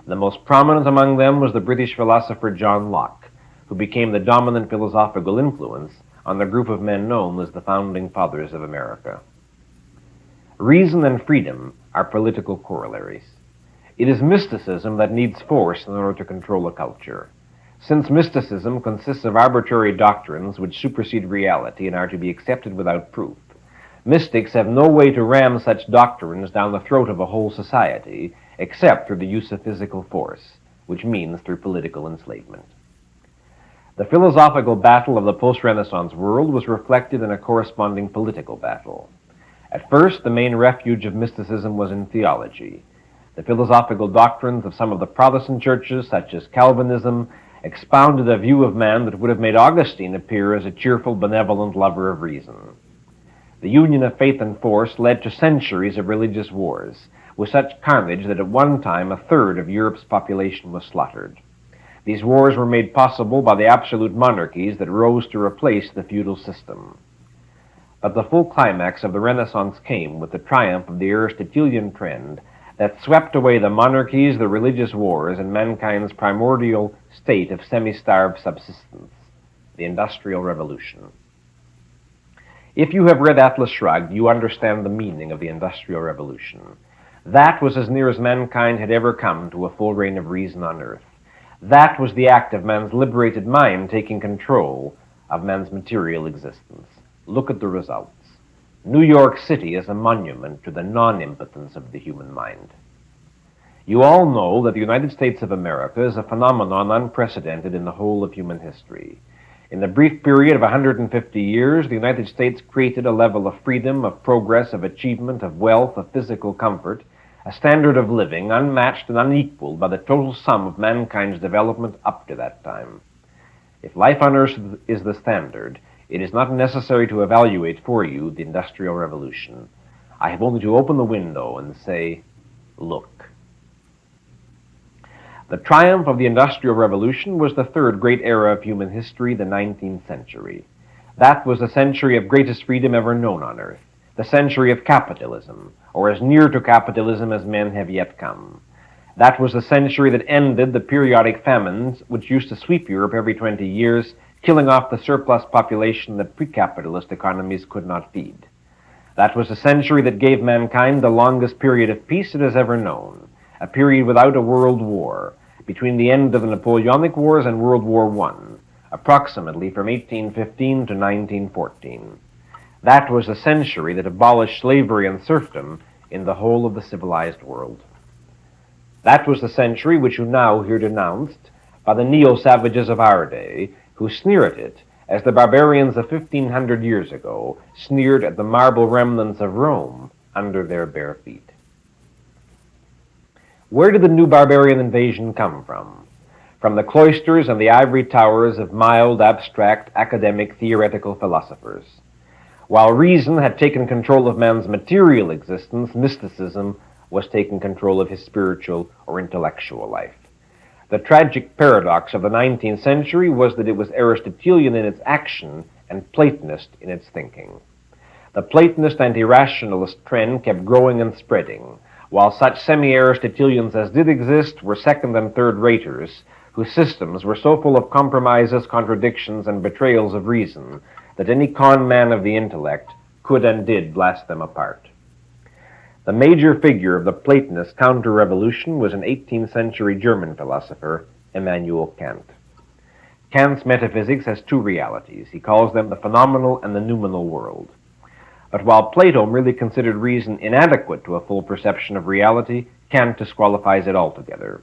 The most prominent among them was the British philosopher John Locke, who became the dominant philosophical influence on the group of men known as the Founding Fathers of America. Reason and freedom are political corollaries. It is mysticism that needs force in order to control a culture. Since mysticism consists of arbitrary doctrines which supersede reality and are to be accepted without proof, mystics have no way to ram such doctrines down the throat of a whole society except through the use of physical force, which means through political enslavement. The philosophical battle of the post-Renaissance world was reflected in a corresponding political battle. At first, the main refuge of mysticism was in theology. The philosophical doctrines of some of the Protestant churches, such as Calvinism, expounded a view of man that would have made Augustine appear as a cheerful, benevolent lover of reason. The union of faith and force led to centuries of religious wars, with such carnage that at one time a third of Europe's population was slaughtered. These wars were made possible by the absolute monarchies that rose to replace the feudal system. But the full climax of the Renaissance came with the triumph of the Aristotelian trend that swept away the monarchies, the religious wars, and mankind's primordial state of semi-starved subsistence, the Industrial Revolution. If you have read Atlas Shrugged, you understand the meaning of the Industrial Revolution. That was as near as mankind had ever come to a full reign of reason on earth. That was the act of man's liberated mind taking control of man's material existence. Look at the results. New York City is a monument to the non-impotence of the human mind. You all know that the United States of America is a phenomenon unprecedented in the whole of human history. In the brief period of 150 years, the United States created a level of freedom, of progress, of achievement, of wealth, of physical comfort, a standard of living unmatched and unequaled by the total sum of mankind's development up to that time. If life on earth is the standard, it is not necessary to evaluate for you the Industrial Revolution. I have only to open the window and say, look. The triumph of the Industrial Revolution was the third great era of human history, the 19th century. That was the century of greatest freedom ever known on earth, the century of capitalism, or as near to capitalism as men have yet come. That was the century that ended the periodic famines which used to sweep Europe every 20 years, killing off the surplus population that pre-capitalist economies could not feed. That was the century that gave mankind the longest period of peace it has ever known, a period without a world war, between the end of the Napoleonic Wars and World War I, approximately from 1815 to 1914. That was the century that abolished slavery and serfdom in the whole of the civilized world. That was the century which you now hear denounced by the neo-savages of our day, who sneer at it as the barbarians of 1,500 years ago sneered at the marble remnants of Rome under their bare feet. Where did the new barbarian invasion come from? From the cloisters and the ivory towers of mild, abstract, academic, theoretical philosophers. While reason had taken control of man's material existence, mysticism was taking control of his spiritual or intellectual life. The tragic paradox of the 19th century was that it was Aristotelian in its action and Platonist in its thinking. The Platonist anti-rationalist trend kept growing and spreading, while such semi-Aristotelians as did exist were second and third raters, whose systems were so full of compromises, contradictions, and betrayals of reason that any con man of the intellect could and did blast them apart. The major figure of the Platonist counter-revolution was an 18th century German philosopher, Immanuel Kant. Kant's metaphysics has two realities. He calls them the phenomenal and the noumenal world. But while Plato merely considered reason inadequate to a full perception of reality, Kant disqualifies it altogether.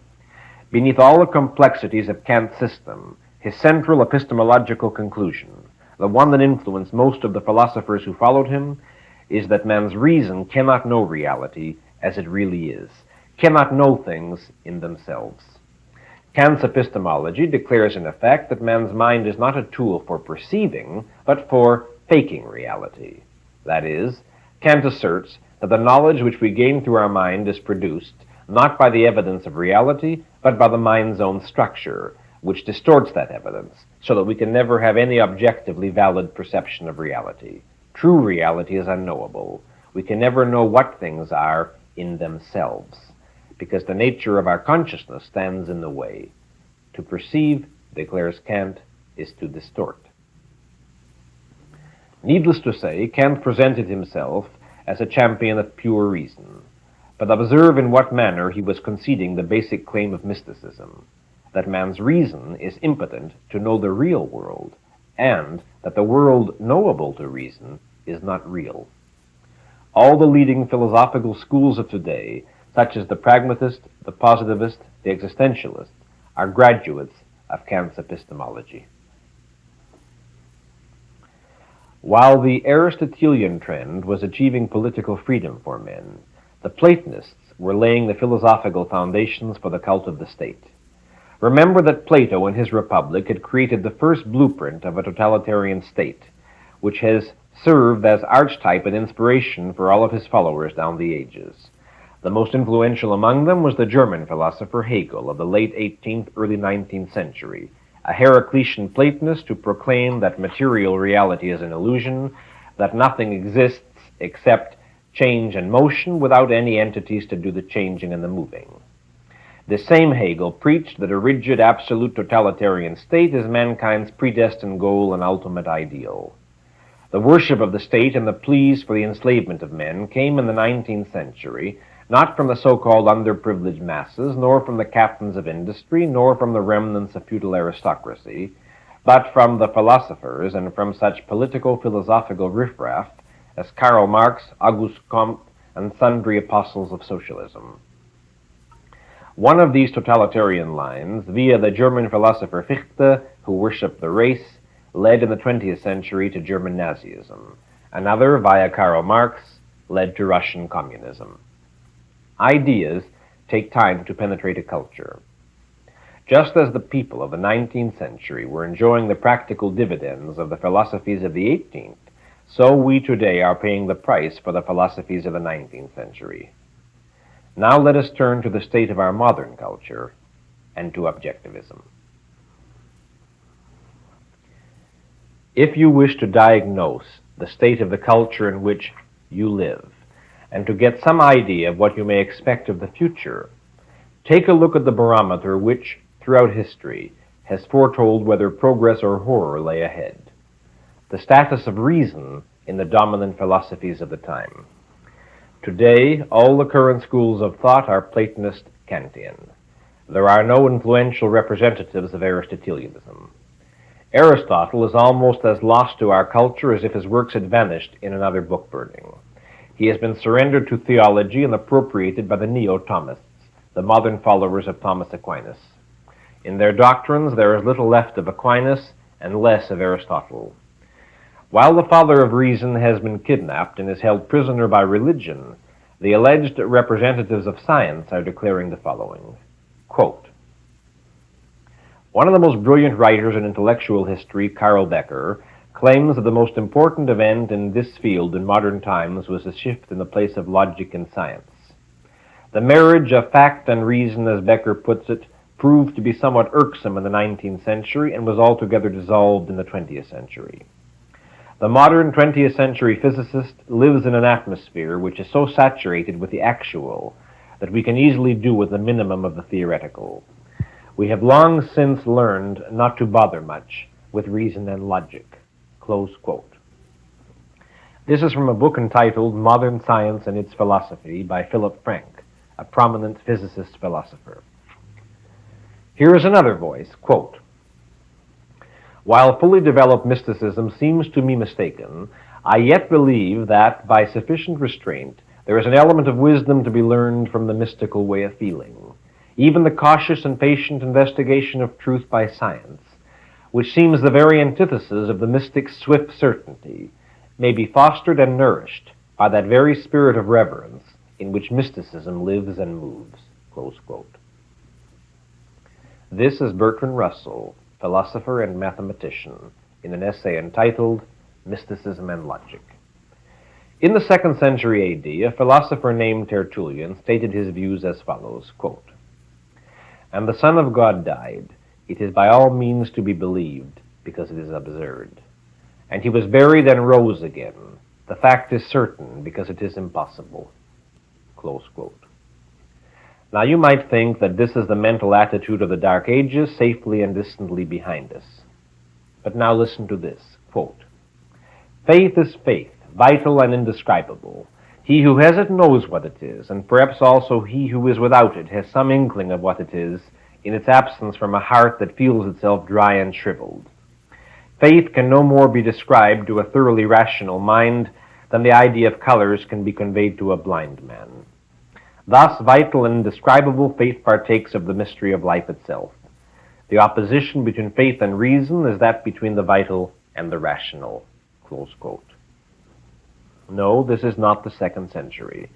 Beneath all the complexities of Kant's system, his central epistemological conclusion, the one that influenced most of the philosophers who followed him, is that man's reason cannot know reality as it really is, cannot know things in themselves. Kant's epistemology declares in effect that man's mind is not a tool for perceiving, but for faking reality. That is, Kant asserts that the knowledge which we gain through our mind is produced not by the evidence of reality, but by the mind's own structure, which distorts that evidence, so that we can never have any objectively valid perception of reality. True reality is unknowable. We can never know what things are in themselves, because the nature of our consciousness stands in the way. To perceive, declares Kant, is to distort. Needless to say, Kant presented himself as a champion of pure reason, but observe in what manner he was conceding the basic claim of mysticism, that man's reason is impotent to know the real world, and that the world knowable to reason is not real. All the leading philosophical schools of today, such as the pragmatist, the positivist, the existentialist, are graduates of Kant's epistemology. While the Aristotelian trend was achieving political freedom for men, the Platonists were laying the philosophical foundations for the cult of the state. Remember that Plato in his Republic had created the first blueprint of a totalitarian state, which has served as archetype and inspiration for all of his followers down the ages. The most influential among them was the German philosopher Hegel of the late 18th, early 19th century, a Heraclitean Platonist who proclaimed that material reality is an illusion, that nothing exists except change and motion without any entities to do the changing and the moving. The same Hegel preached that a rigid, absolute totalitarian state is mankind's predestined goal and ultimate ideal. The worship of the state and the pleas for the enslavement of men came in the 19th century, not from the so-called underprivileged masses, nor from the captains of industry, nor from the remnants of feudal aristocracy, but from the philosophers and from such politico-philosophical riffraff as Karl Marx, Auguste Comte, and sundry apostles of socialism. One of these totalitarian lines, via the German philosopher Fichte, who worshipped the race, led in the 20th century to German Nazism. Another, via Karl Marx, led to Russian communism. Ideas take time to penetrate a culture. Just as the people of the 19th century were enjoying the practical dividends of the philosophies of the 18th, so we today are paying the price for the philosophies of the 19th century. Now let us turn to the state of our modern culture and to objectivism. If you wish to diagnose the state of the culture in which you live, and to get some idea of what you may expect of the future, take a look at the barometer which, throughout history, has foretold whether progress or horror lay ahead. The status of reason in the dominant philosophies of the time. Today, all the current schools of thought are Platonist Kantian. There are no influential representatives of Aristotelianism. Aristotle is almost as lost to our culture as if his works had vanished in another book burning. He has been surrendered to theology and appropriated by the Neo-Thomists, the modern followers of Thomas Aquinas. In their doctrines, there is little left of Aquinas and less of Aristotle. While the father of reason has been kidnapped and is held prisoner by religion, the alleged representatives of science are declaring the following. Quote, one of the most brilliant writers in intellectual history, Carl Becker, claims that the most important event in this field in modern times was a shift in the place of logic in science. The marriage of fact and reason, as Becker puts it, proved to be somewhat irksome in the 19th century and was altogether dissolved in the 20th century. The modern 20th century physicist lives in an atmosphere which is so saturated with the actual that we can easily do with the minimum of the theoretical. We have long since learned not to bother much with reason and logic." Close quote. This is from a book entitled Modern Science and Its Philosophy by Philip Frank, a prominent physicist-philosopher. Here is another voice, quote, "While fully developed mysticism seems to me mistaken, I yet believe that, by sufficient restraint, there is an element of wisdom to be learned from the mystical way of feeling. Even the cautious and patient investigation of truth by science, which seems the very antithesis of the mystic's swift certainty, may be fostered and nourished by that very spirit of reverence in which mysticism lives and moves." Close quote. This is Bertrand Russell, philosopher and mathematician, in an essay entitled Mysticism and Logic. In the 2nd century AD, a philosopher named Tertullian stated his views as follows, quote, "And the Son of God died. It is by all means to be believed, because it is absurd. And he was buried and rose again. The fact is certain, because it is impossible." Close quote. Now you might think that this is the mental attitude of the Dark Ages, safely and distantly behind us. But now listen to this, quote, "Faith is faith, vital and indescribable. He who has it knows what it is, and perhaps also he who is without it has some inkling of what it is in its absence from a heart that feels itself dry and shriveled. Faith can no more be described to a thoroughly rational mind than the idea of colors can be conveyed to a blind man. Thus, vital and indescribable, faith partakes of the mystery of life itself. The opposition between faith and reason is that between the vital and the rational." Close quote. No, this is not the 2nd century.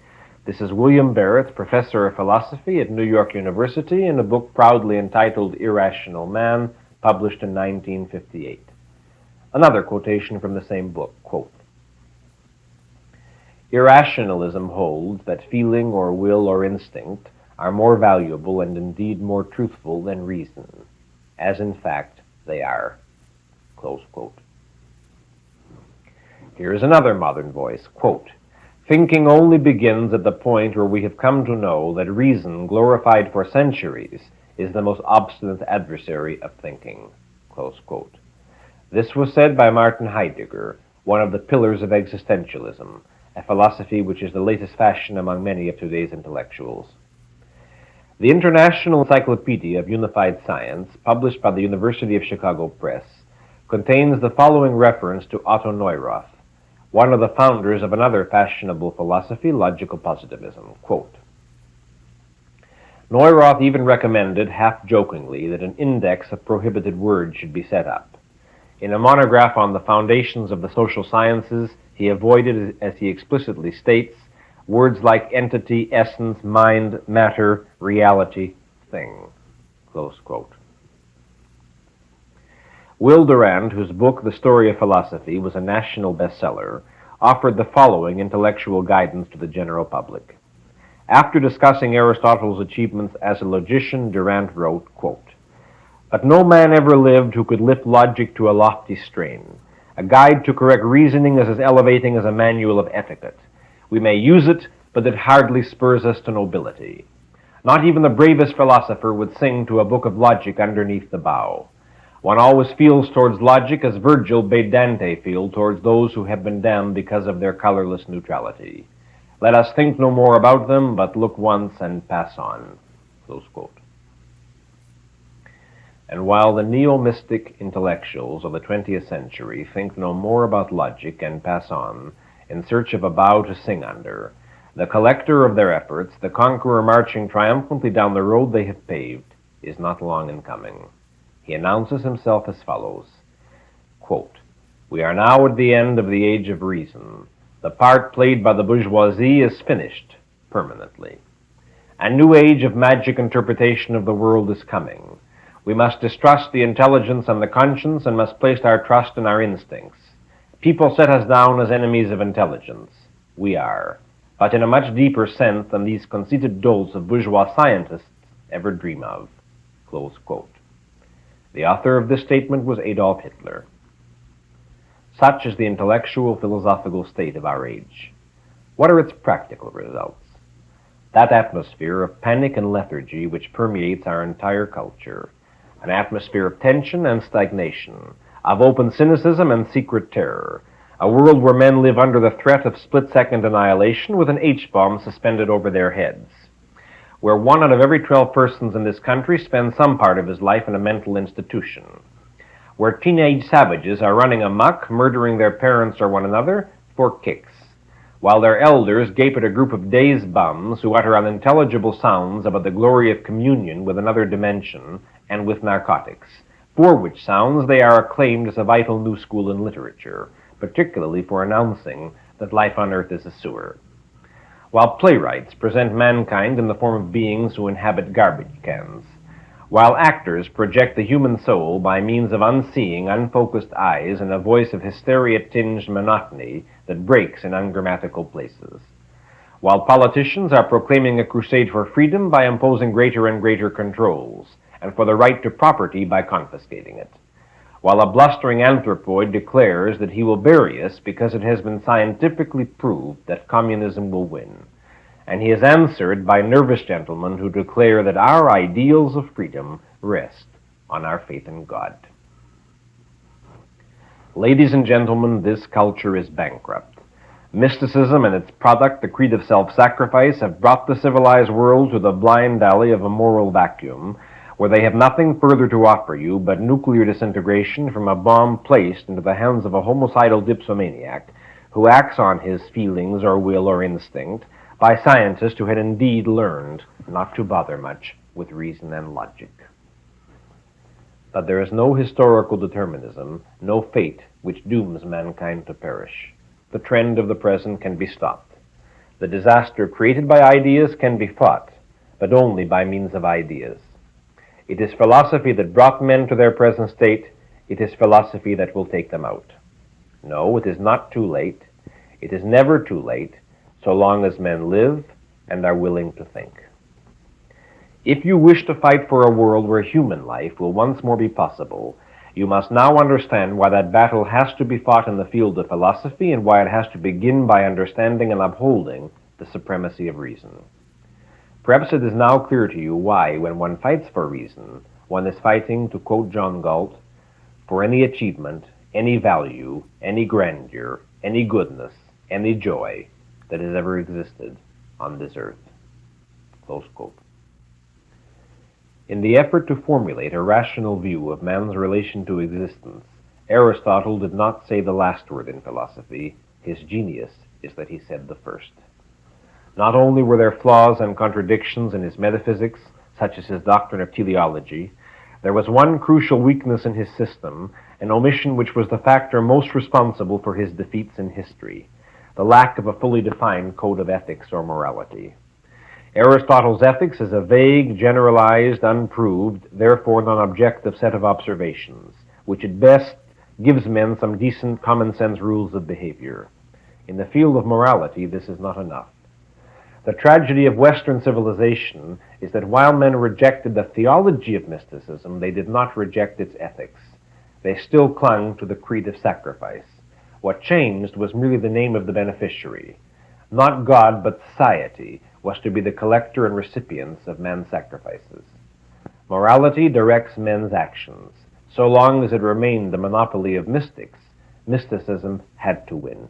This is William Barrett, professor of philosophy at New York University, in a book proudly entitled Irrational Man, published in 1958. Another quotation from the same book, quote, "Irrationalism holds that feeling or will or instinct are more valuable and indeed more truthful than reason, as in fact they are." Close quote. Here is another modern voice, quote, "Thinking only begins at the point where we have come to know that reason, glorified for centuries, is the most obstinate adversary of thinking." Close quote. This was said by Martin Heidegger, one of the pillars of existentialism, a philosophy which is the latest fashion among many of today's intellectuals. The International Encyclopedia of Unified Science, published by the University of Chicago Press, contains the following reference to Otto Neurath, one of the founders of another fashionable philosophy, logical positivism, quote, "Neurath even recommended, half-jokingly, that an index of prohibited words should be set up. In a monograph on the foundations of the social sciences, he avoided, as he explicitly states, words like entity, essence, mind, matter, reality, thing." Close quote. Will Durant, whose book The Story of Philosophy was a national bestseller, offered the following intellectual guidance to the general public. After discussing Aristotle's achievements as a logician, Durant wrote, quote, "But no man ever lived who could lift logic to a lofty strain. A guide to correct reasoning is as elevating as a manual of etiquette. We may use it, but it hardly spurs us to nobility. Not even the bravest philosopher would sing to a book of logic underneath the bough. One always feels towards logic as Virgil bade Dante feel towards those who have been damned because of their colorless neutrality. Let us think no more about them, but look once and pass on." Close quote. And while the neo-mystic intellectuals of the 20th century think no more about logic and pass on in search of a bough to sing under, the collector of their efforts, the conqueror marching triumphantly down the road they have paved, is not long in coming. He announces himself as follows, quote, "We are now at the end of the age of reason. The part played by the bourgeoisie is finished, permanently. A new age of magic interpretation of the world is coming. We must distrust the intelligence and the conscience and must place our trust in our instincts. People set us down as enemies of intelligence. We are. but in a much deeper sense than these conceited dolts of bourgeois scientists ever dream of." Close quote. The author of this statement was Adolf Hitler. Such is the intellectual philosophical state of our age. What are its practical results? That atmosphere of panic and lethargy which permeates our entire culture, an atmosphere of tension and stagnation, of open cynicism and secret terror, a world where men live under the threat of split-second annihilation with an H-bomb suspended over their heads, where 1 out of every 12 persons in this country spends some part of his life in a mental institution, where teenage savages are running amok, murdering their parents or one another for kicks, while their elders gape at a group of dazed bums who utter unintelligible sounds about the glory of communion with another dimension and with narcotics, for which sounds they are acclaimed as a vital new school in literature, particularly for announcing that life on earth is a sewer. While playwrights present mankind in the form of beings who inhabit garbage cans, while actors project the human soul by means of unseeing, unfocused eyes and a voice of hysteria-tinged monotony that breaks in ungrammatical places, while politicians are proclaiming a crusade for freedom by imposing greater and greater controls, and for the right to property by confiscating it, while a blustering anthropoid declares that he will bury us because it has been scientifically proved that communism will win, and he is answered by nervous gentlemen who declare that our ideals of freedom rest on our faith in God. Ladies and gentlemen, this culture is bankrupt. Mysticism and its product, the creed of self-sacrifice, have brought the civilized world to the blind alley of a moral vacuum, where they have nothing further to offer you but nuclear disintegration from a bomb placed into the hands of a homicidal dipsomaniac who acts on his feelings or will or instinct by scientists who had indeed learned not to bother much with reason and logic. But there is no historical determinism, no fate which dooms mankind to perish. The trend of the present can be stopped. The disaster created by ideas can be fought, but only by means of ideas. It is philosophy that brought men to their present state. It is philosophy that will take them out. No, it is not too late. It is never too late, so long as men live and are willing to think. If you wish to fight for a world where human life will once more be possible, you must now understand why that battle has to be fought in the field of philosophy and why it has to begin by understanding and upholding the supremacy of reason. Perhaps it is now clear to you why, when one fights for reason, one is fighting, to quote John Galt, for any achievement, any value, any grandeur, any goodness, any joy that has ever existed on this earth. Close quote. In the effort to formulate a rational view of man's relation to existence, Aristotle did not say the last word in philosophy. His genius is that he said the first. Not only were there flaws and contradictions in his metaphysics, such as his doctrine of teleology, there was one crucial weakness in his system, an omission which was the factor most responsible for his defeats in history, the lack of a fully defined code of ethics or morality. Aristotle's ethics is a vague, generalized, unproved, therefore non-objective set of observations, which at best gives men some decent common-sense rules of behavior. In the field of morality, this is not enough. The tragedy of Western civilization is that while men rejected the theology of mysticism, they did not reject its ethics. They still clung to the creed of sacrifice. What changed was merely the name of the beneficiary. Not God, but society was to be the collector and recipients of men's sacrifices. Morality directs men's actions. So long as it remained the monopoly of mystics, mysticism had to win.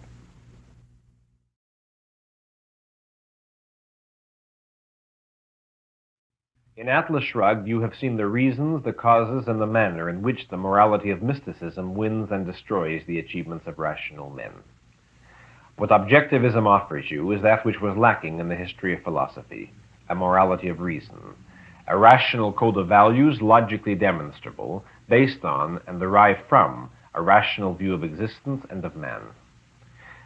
In Atlas Shrugged, you have seen the reasons, the causes, and the manner in which the morality of mysticism wins and destroys the achievements of rational men. What Objectivism offers you is that which was lacking in the history of philosophy, a morality of reason, a rational code of values logically demonstrable, based on and derived from a rational view of existence and of man.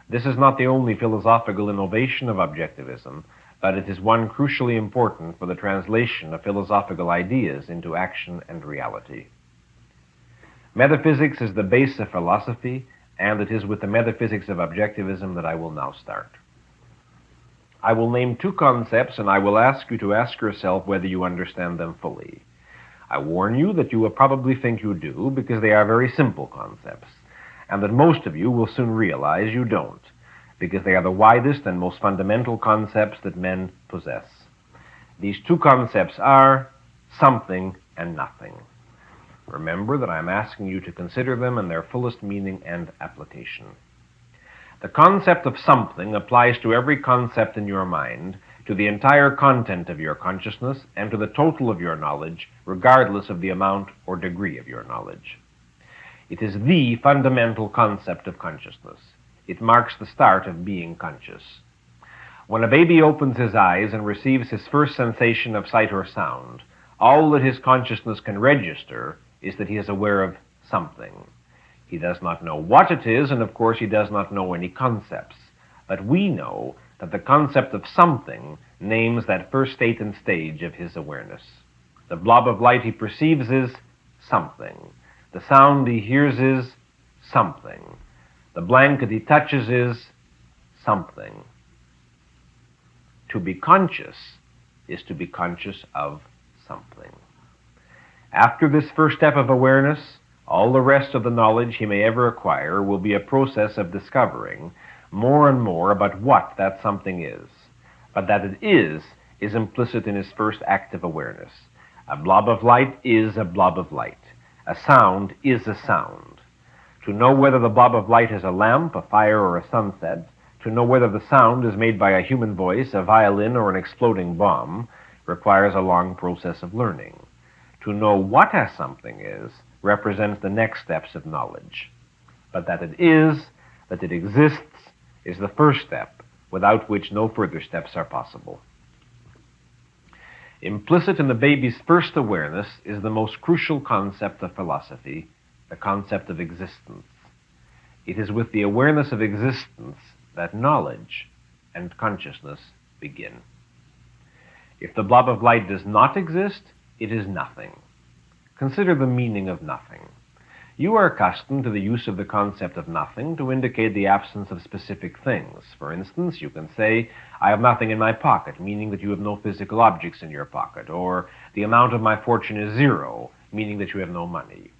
This is not the only philosophical innovation of Objectivism, but it is one crucially important for the translation of philosophical ideas into action and reality. Metaphysics is the base of philosophy, and it is with the Metaphysics of Objectivism that I will now start. I will name two concepts, and I will ask you to ask yourself whether you understand them fully. I warn you that you will probably think you do, because they are very simple concepts, and that most of you will soon realize you don't, because they are the widest and most fundamental concepts that men possess. These two concepts are something and nothing. Remember that I am asking you to consider them in their fullest meaning and application. The concept of something applies to every concept in your mind, to the entire content of your consciousness, and to the total of your knowledge, regardless of the amount or degree of your knowledge. It is the fundamental concept of consciousness. It marks the start of being conscious. When a baby opens his eyes and receives his first sensation of sight or sound, all that his consciousness can register is that he is aware of something. He does not know what it is, and of course he does not know any concepts. But we know that the concept of something names that first state and stage of his awareness. The blob of light he perceives is something. The sound he hears is something. The blanket he touches is something. To be conscious is to be conscious of something. After this first step of awareness, all the rest of the knowledge he may ever acquire will be a process of discovering more and more about what that something is. But that it is implicit in his first act of awareness. A blob of light is a blob of light. A sound is a sound. To know whether the blob of light is a lamp, a fire, or a sunset, to know whether the sound is made by a human voice, a violin, or an exploding bomb, requires a long process of learning. To know what a something is represents the next steps of knowledge. But that it exists, is the first step, without which no further steps are possible. Implicit in the baby's first awareness is the most crucial concept of philosophy, the concept of existence. It is with the awareness of existence that knowledge and consciousness begin. If the blob of light does not exist, it is nothing. Consider the meaning of nothing. You are accustomed to the use of the concept of nothing to indicate the absence of specific things. For instance, you can say, I have nothing in my pocket, meaning that you have no physical objects in your pocket, or the amount of my fortune is zero, meaning that you have no money.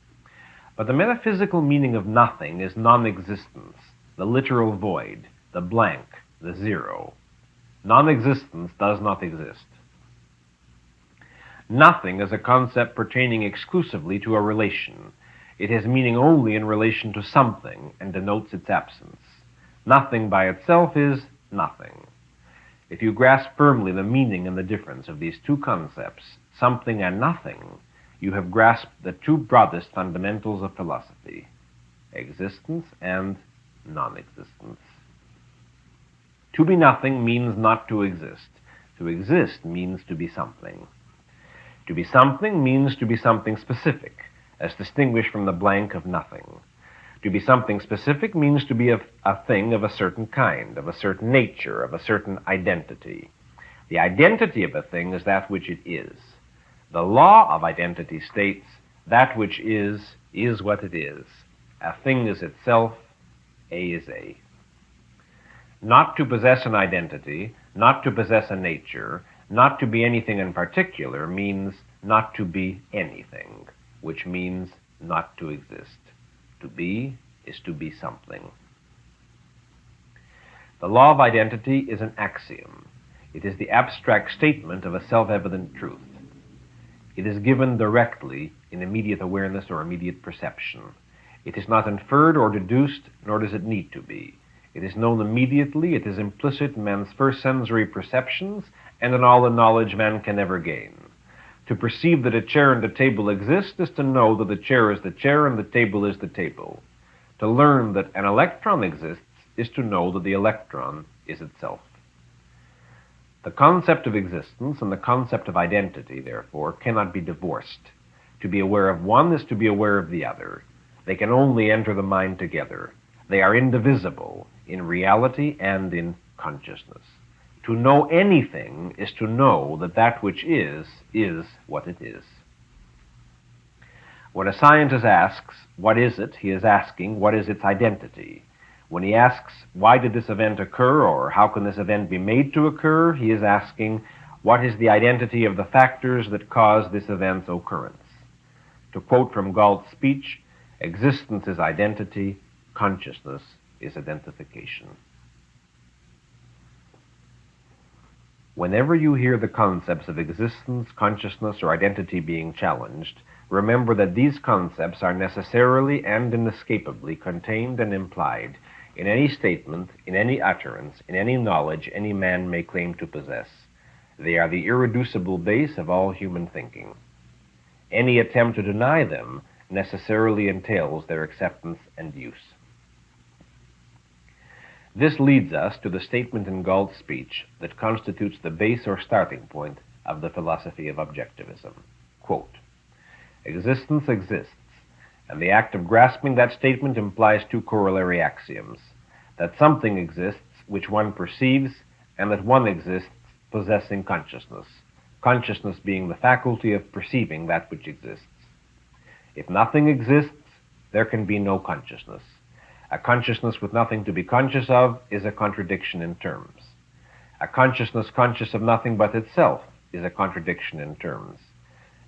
But the metaphysical meaning of nothing is non-existence, the literal void, the blank, the zero. Non-existence does not exist. Nothing is a concept pertaining exclusively to a relation. It has meaning only in relation to something and denotes its absence. Nothing by itself is nothing. If you grasp firmly the meaning and the difference of these two concepts, something and nothing, you have grasped the two broadest fundamentals of philosophy, existence and non-existence. To be nothing means not to exist. To exist means to be something. To be something means to be something specific, as distinguished from the blank of nothing. To be something specific means to be a thing of a certain kind, of a certain nature, of a certain identity. The identity of a thing is that which it is. The law of identity states that which is what it is. A thing is itself, A is A. Not to possess an identity, not to possess a nature, not to be anything in particular means not to be anything, which means not to exist. To be is to be something. The law of identity is an axiom. It is the abstract statement of a self-evident truth. It is given directly in immediate awareness or immediate perception. It is not inferred or deduced, nor does it need to be. It is known immediately. It is implicit in man's first sensory perceptions and in all the knowledge man can ever gain. To perceive that a chair and a table exist is to know that the chair is the chair and the table is the table. To learn that an electron exists is to know that the electron is itself. The concept of existence and the concept of identity, therefore, cannot be divorced. To be aware of one is to be aware of the other. They can only enter the mind together. They are indivisible in reality and in consciousness. To know anything is to know that that which is what it is. When a scientist asks, what is it, he is asking, what is its identity? When he asks, why did this event occur, or how can this event be made to occur, he is asking, what is the identity of the factors that cause this event's occurrence? To quote from Galt's speech, existence is identity, consciousness is identification. Whenever you hear the concepts of existence, consciousness, or identity being challenged, remember that these concepts are necessarily and inescapably contained and implied in any statement, in any utterance, in any knowledge any man may claim to possess. They are the irreducible base of all human thinking. Any attempt to deny them necessarily entails their acceptance and use. This leads us to the statement in Galt's speech that constitutes the base or starting point of the philosophy of objectivism. Quote, existence exists, and the act of grasping that statement implies two corollary axioms, that something exists which one perceives, and that one exists possessing consciousness, consciousness being the faculty of perceiving that which exists. If nothing exists, there can be no consciousness. A consciousness with nothing to be conscious of is a contradiction in terms. A consciousness conscious of nothing but itself is a contradiction in terms.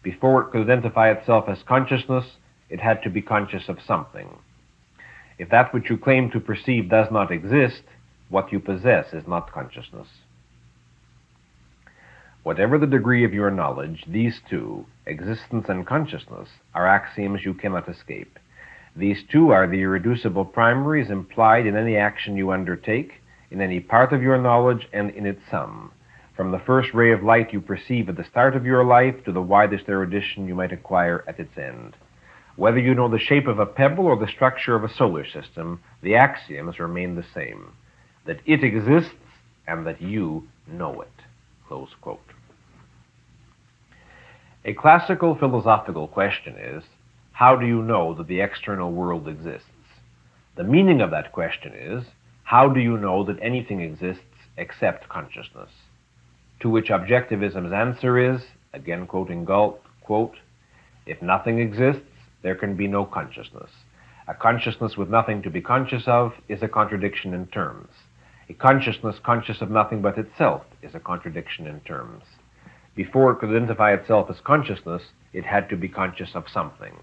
Before it could identify itself as consciousness, it had to be conscious of something. If that which you claim to perceive does not exist, what you possess is not consciousness. Whatever the degree of your knowledge, these two, existence and consciousness, are axioms you cannot escape. These two are the irreducible primaries implied in any action you undertake, in any part of your knowledge, and in its sum, from the first ray of light you perceive at the start of your life to the widest erudition you might acquire at its end. Whether you know the shape of a pebble or the structure of a solar system, the axioms remain the same, that it exists and that you know it. Close quote. A classical philosophical question is, how do you know that the external world exists? The meaning of that question is, how do you know that anything exists except consciousness? To which objectivism's answer is, again quoting Galt, quote, if nothing exists, there can be no consciousness. A consciousness with nothing to be conscious of is a contradiction in terms. A consciousness conscious of nothing but itself is a contradiction in terms. Before it could identify itself as consciousness, it had to be conscious of something.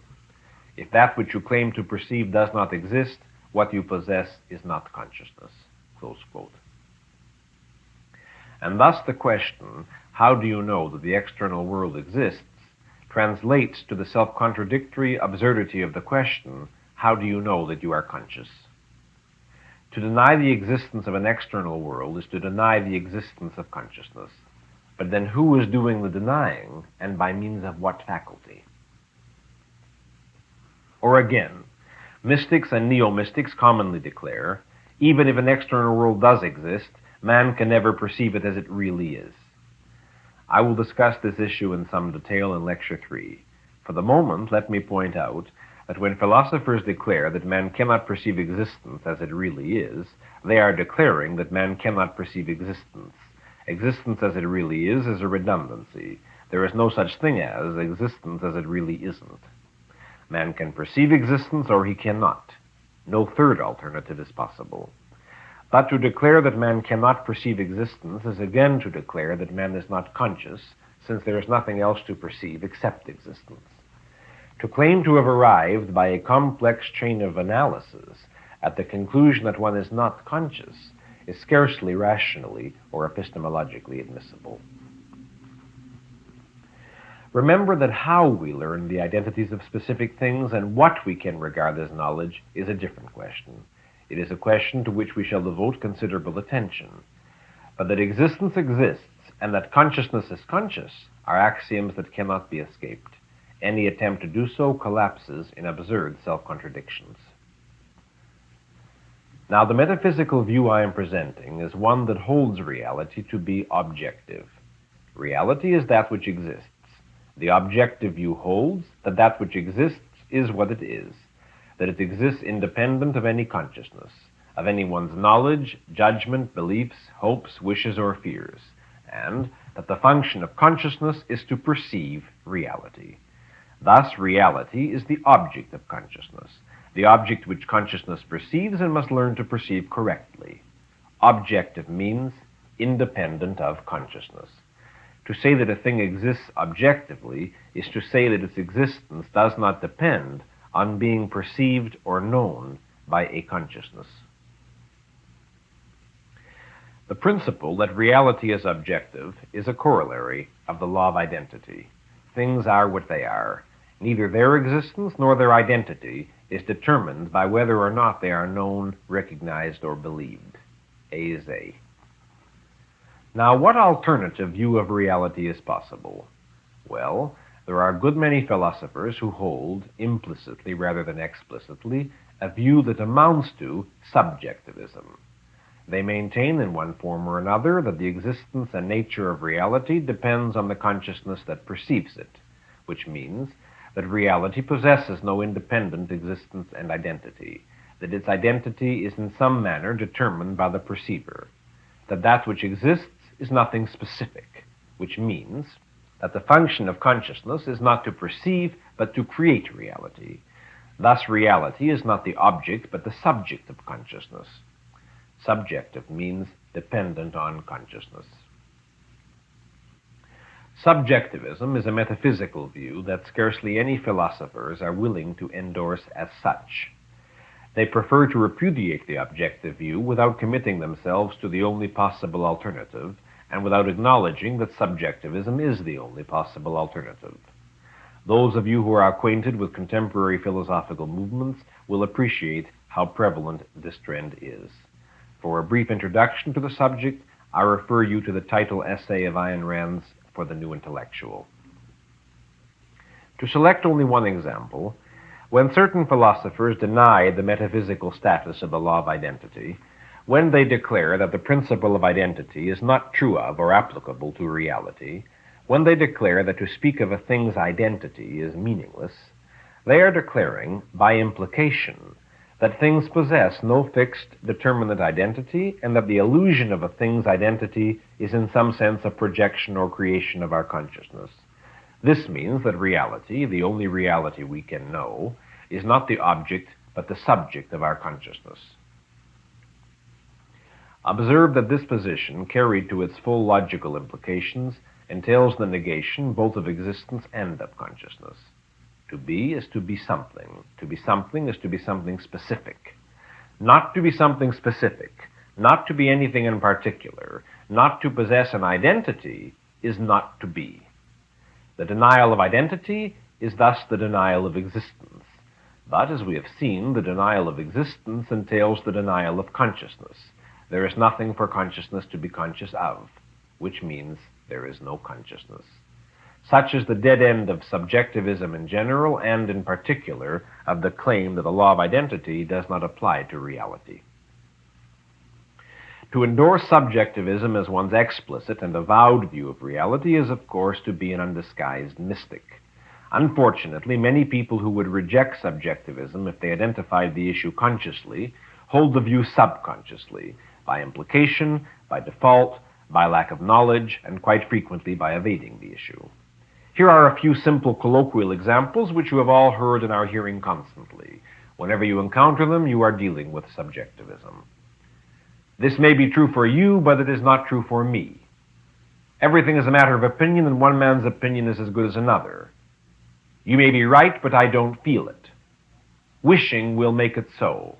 If that which you claim to perceive does not exist, what you possess is not consciousness. Close quote. And thus the question, how do you know that the external world exists, translates to the self-contradictory absurdity of the question, how do you know that you are conscious? To deny the existence of an external world is to deny the existence of consciousness. But then who is doing the denying, and by means of what faculty? Or again, mystics and neo-mystics commonly declare, even if an external world does exist, man can never perceive it as it really is. I will discuss this issue in some detail in Lecture 3. For the moment, let me point out that when philosophers declare that man cannot perceive existence as it really is, they are declaring that man cannot perceive existence. Existence as it really is a redundancy. There is no such thing as existence as it really isn't. Man can perceive existence or he cannot. No third alternative is possible. But to declare that man cannot perceive existence is again to declare that man is not conscious, since there is nothing else to perceive except existence. To claim to have arrived by a complex chain of analysis at the conclusion that one is not conscious is scarcely rationally or epistemologically admissible. Remember that how we learn the identities of specific things and what we can regard as knowledge is a different question. It is a question to which we shall devote considerable attention. But that existence exists and that consciousness is conscious are axioms that cannot be escaped. Any attempt to do so collapses in absurd self-contradictions. Now, the metaphysical view I am presenting is one that holds reality to be objective. Reality is that which exists. The objective view holds that that which exists is what it is, that it exists independent of any consciousness, of anyone's knowledge, judgment, beliefs, hopes, wishes, or fears, and that the function of consciousness is to perceive reality. Thus, reality is the object of consciousness, the object which consciousness perceives and must learn to perceive correctly. Objective means independent of consciousness. To say that a thing exists objectively is to say that its existence does not depend on being perceived or known by a consciousness. The principle that reality is objective is a corollary of the law of identity. Things are what they are. Neither their existence nor their identity is determined by whether or not they are known, recognized, or believed. A is A. Now, what alternative view of reality is possible? Well, there are a good many philosophers who hold, implicitly rather than explicitly, a view that amounts to subjectivism. They maintain in one form or another that the existence and nature of reality depends on the consciousness that perceives it, which means that reality possesses no independent existence and identity, that its identity is in some manner determined by the perceiver, that that which exists is nothing specific, which means that the function of consciousness is not to perceive but to create reality. Thus, reality is not the object but the subject of consciousness. Subjective means dependent on consciousness. Subjectivism is a metaphysical view that scarcely any philosophers are willing to endorse as such. They prefer to repudiate the objective view without committing themselves to the only possible alternative, and without acknowledging that subjectivism is the only possible alternative. Those of you who are acquainted with contemporary philosophical movements will appreciate how prevalent this trend is. For a brief introduction to the subject, I refer you to the title essay of Ayn Rand's For the New Intellectual. To select only one example, when certain philosophers deny the metaphysical status of the law of identity, when they declare that the principle of identity is not true of or applicable to reality, when they declare that to speak of a thing's identity is meaningless, they are declaring, by implication, that things possess no fixed, determinate identity, and that the illusion of a thing's identity is in some sense a projection or creation of our consciousness. This means that reality, the only reality we can know, is not the object but the subject of our consciousness. Observe that this position, carried to its full logical implications, entails the negation both of existence and of consciousness. To be is to be something. To be something is to be something specific. Not to be something specific, not to be anything in particular, not to possess an identity, is not to be. The denial of identity is thus the denial of existence. But, as we have seen, the denial of existence entails the denial of consciousness. There is nothing for consciousness to be conscious of, which means there is no consciousness. Such is the dead end of subjectivism in general, and in particular of the claim that the law of identity does not apply to reality. To endorse subjectivism as one's explicit and avowed view of reality is, of course, to be an undisguised mystic. Unfortunately, many people who would reject subjectivism if they identified the issue consciously hold the view subconsciously, by implication, by default, by lack of knowledge, and quite frequently by evading the issue. Here are a few simple colloquial examples which you have all heard and are hearing constantly. Whenever you encounter them, you are dealing with subjectivism. This may be true for you, but it is not true for me. Everything is a matter of opinion, and one man's opinion is as good as another. You may be right, but I don't feel it. Wishing will make it so.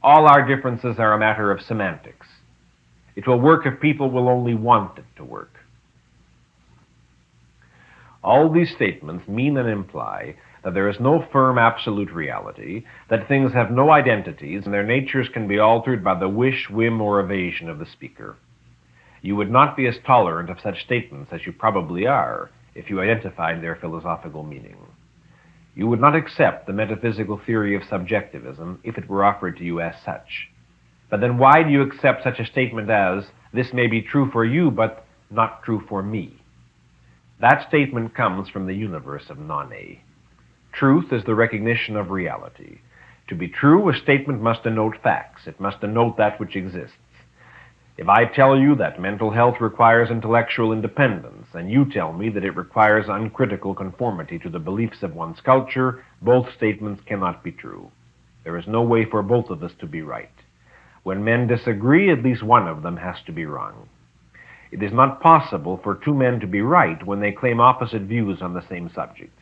All our differences are a matter of semantics. It will work if people will only want it to work. All these statements mean and imply that there is no firm absolute reality, that things have no identities, and their natures can be altered by the wish, whim, or evasion of the speaker. You would not be as tolerant of such statements as you probably are if you identified their philosophical meaning. You would not accept the metaphysical theory of subjectivism if it were offered to you as such. But then why do you accept such a statement as, "This may be true for you, but not true for me"? That statement comes from the universe of non-A. Truth is the recognition of reality. To be true, a statement must denote facts. It must denote that which exists. If I tell you that mental health requires intellectual independence, and you tell me that it requires uncritical conformity to the beliefs of one's culture, both statements cannot be true. There is no way for both of us to be right. When men disagree, at least one of them has to be wrong. It is not possible for two men to be right when they claim opposite views on the same subject.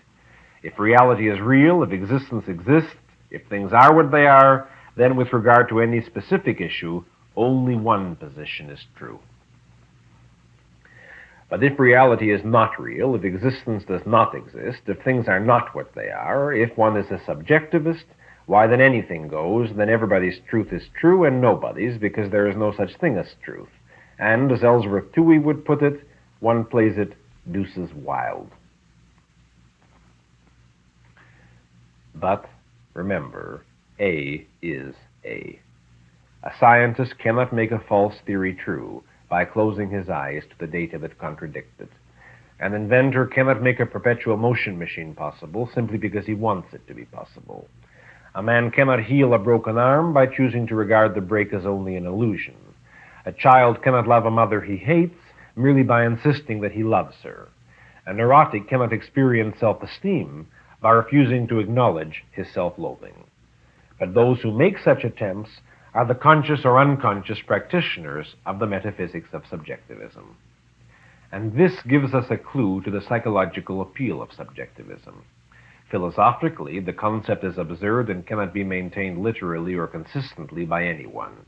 If reality is real, if existence exists, if things are what they are, then with regard to any specific issue, only one position is true. But if reality is not real, if existence does not exist, if things are not what they are, if one is a subjectivist, why then anything goes, then everybody's truth is true and nobody's, because there is no such thing as truth. And, as Ellsworth Toohey would put it, one plays it deuces wild. But, remember, A is A. A scientist cannot make a false theory true by closing his eyes to the data that contradict it. An inventor cannot make a perpetual motion machine possible simply because he wants it to be possible. A man cannot heal a broken arm by choosing to regard the break as only an illusion. A child cannot love a mother he hates merely by insisting that he loves her. A neurotic cannot experience self-esteem by refusing to acknowledge his self-loathing. But those who make such attempts are the conscious or unconscious practitioners of the metaphysics of subjectivism. And this gives us a clue to the psychological appeal of subjectivism. Philosophically, the concept is absurd and cannot be maintained literally or consistently by anyone.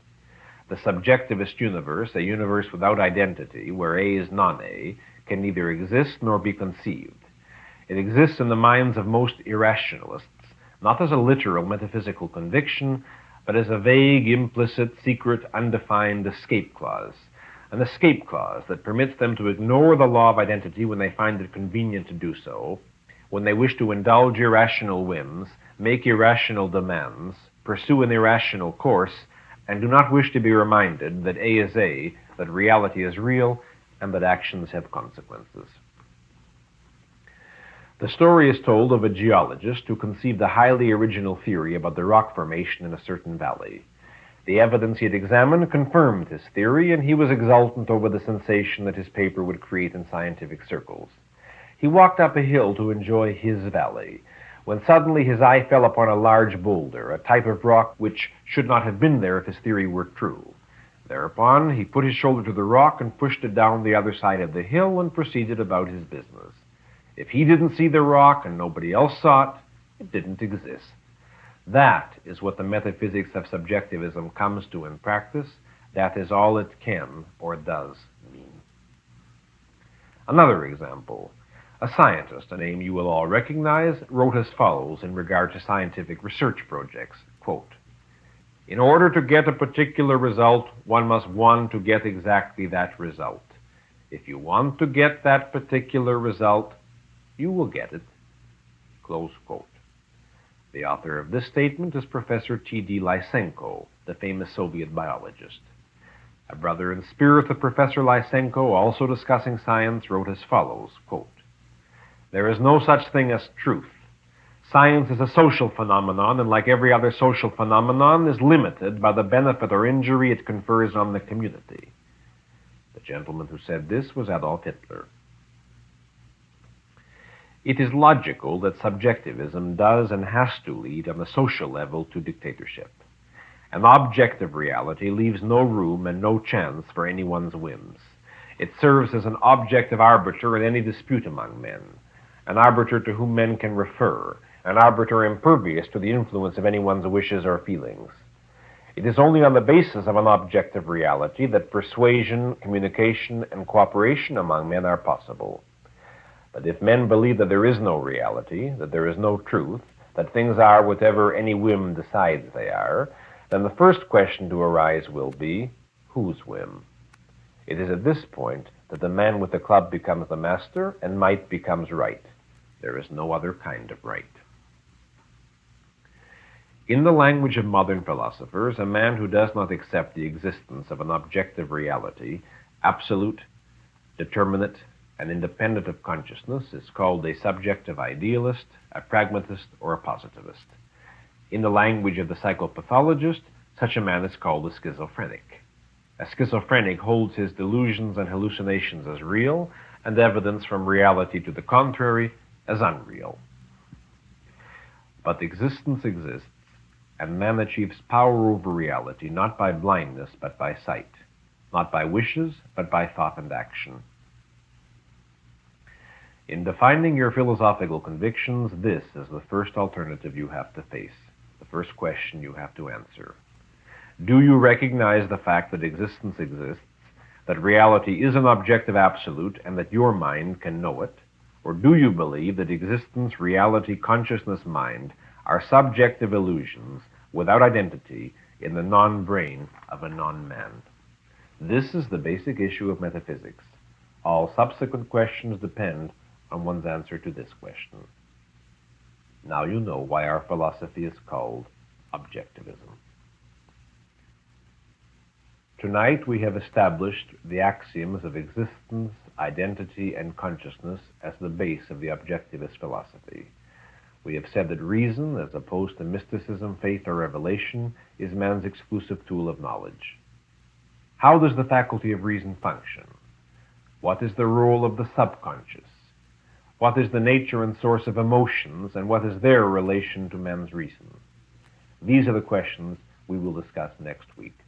The subjectivist universe, a universe without identity, where A is non-A, can neither exist nor be conceived. It exists in the minds of most irrationalists, not as a literal metaphysical conviction, but as a vague, implicit, secret, undefined escape clause. An escape clause that permits them to ignore the law of identity when they find it convenient to do so, when they wish to indulge irrational whims, make irrational demands, pursue an irrational course, and do not wish to be reminded that A is A, that reality is real, and that actions have consequences. The story is told of a geologist who conceived a highly original theory about the rock formation in a certain valley. The evidence he had examined confirmed his theory, and he was exultant over the sensation that his paper would create in scientific circles. He walked up a hill to enjoy his valley, when suddenly his eye fell upon a large boulder, a type of rock which should not have been there if his theory were true. Thereupon, he put his shoulder to the rock and pushed it down the other side of the hill and proceeded about his business. If he didn't see the rock and nobody else saw it didn't exist. That is what the metaphysics of subjectivism comes to in practice. That is all it can or does mean. Another example. A scientist, a name you will all recognize, wrote as follows in regard to scientific research projects, quote, "In order to get a particular result, one must want to get exactly that result. If you want to get that particular result, you will get it." Close quote. The author of this statement is Professor T.D. Lysenko, the famous Soviet biologist. A brother in spirit of Professor Lysenko, also discussing science, wrote as follows, quote, "There is no such thing as truth. Science is a social phenomenon, and like every other social phenomenon, is limited by the benefit or injury it confers on the community." The gentleman who said this was Adolf Hitler. It is logical that subjectivism does and has to lead on the social level to dictatorship. An objective reality leaves no room and no chance for anyone's whims. It serves as an objective arbiter in any dispute among men, an arbiter to whom men can refer, an arbiter impervious to the influence of anyone's wishes or feelings. It is only on the basis of an objective reality that persuasion, communication, and cooperation among men are possible. But if men believe that there is no reality, that there is no truth, that things are whatever any whim decides they are, then the first question to arise will be, whose whim? It is at this point that the man with the club becomes the master and might becomes right. There is no other kind of right. In the language of modern philosophers, a man who does not accept the existence of an objective reality, absolute, determinate, and independent of consciousness, is called a subjective idealist, a pragmatist, or a positivist. In the language of the psychopathologist, such a man is called a schizophrenic. A schizophrenic holds his delusions and hallucinations as real, and evidence from reality to the contrary as unreal. But existence exists, and man achieves power over reality not by blindness but by sight, not by wishes but by thought and action. In defining your philosophical convictions, this is the first alternative you have to face, the first question you have to answer. Do you recognize the fact that existence exists, that reality is an objective absolute, and that your mind can know it? Or do you believe that existence, reality, consciousness, mind are subjective illusions without identity in the non-brain of a non-man? This is the basic issue of metaphysics. All subsequent questions depend on one's answer to this question. Now you know why our philosophy is called Objectivism. Tonight we have established the axioms of existence, identity, and consciousness as the base of the objectivist philosophy. We have said that reason, as opposed to mysticism, faith, or revelation, is man's exclusive tool of knowledge. How does the faculty of reason function? What is the role of the subconscious? What is the nature and source of emotions, and what is their relation to man's reason? These are the questions we will discuss next week.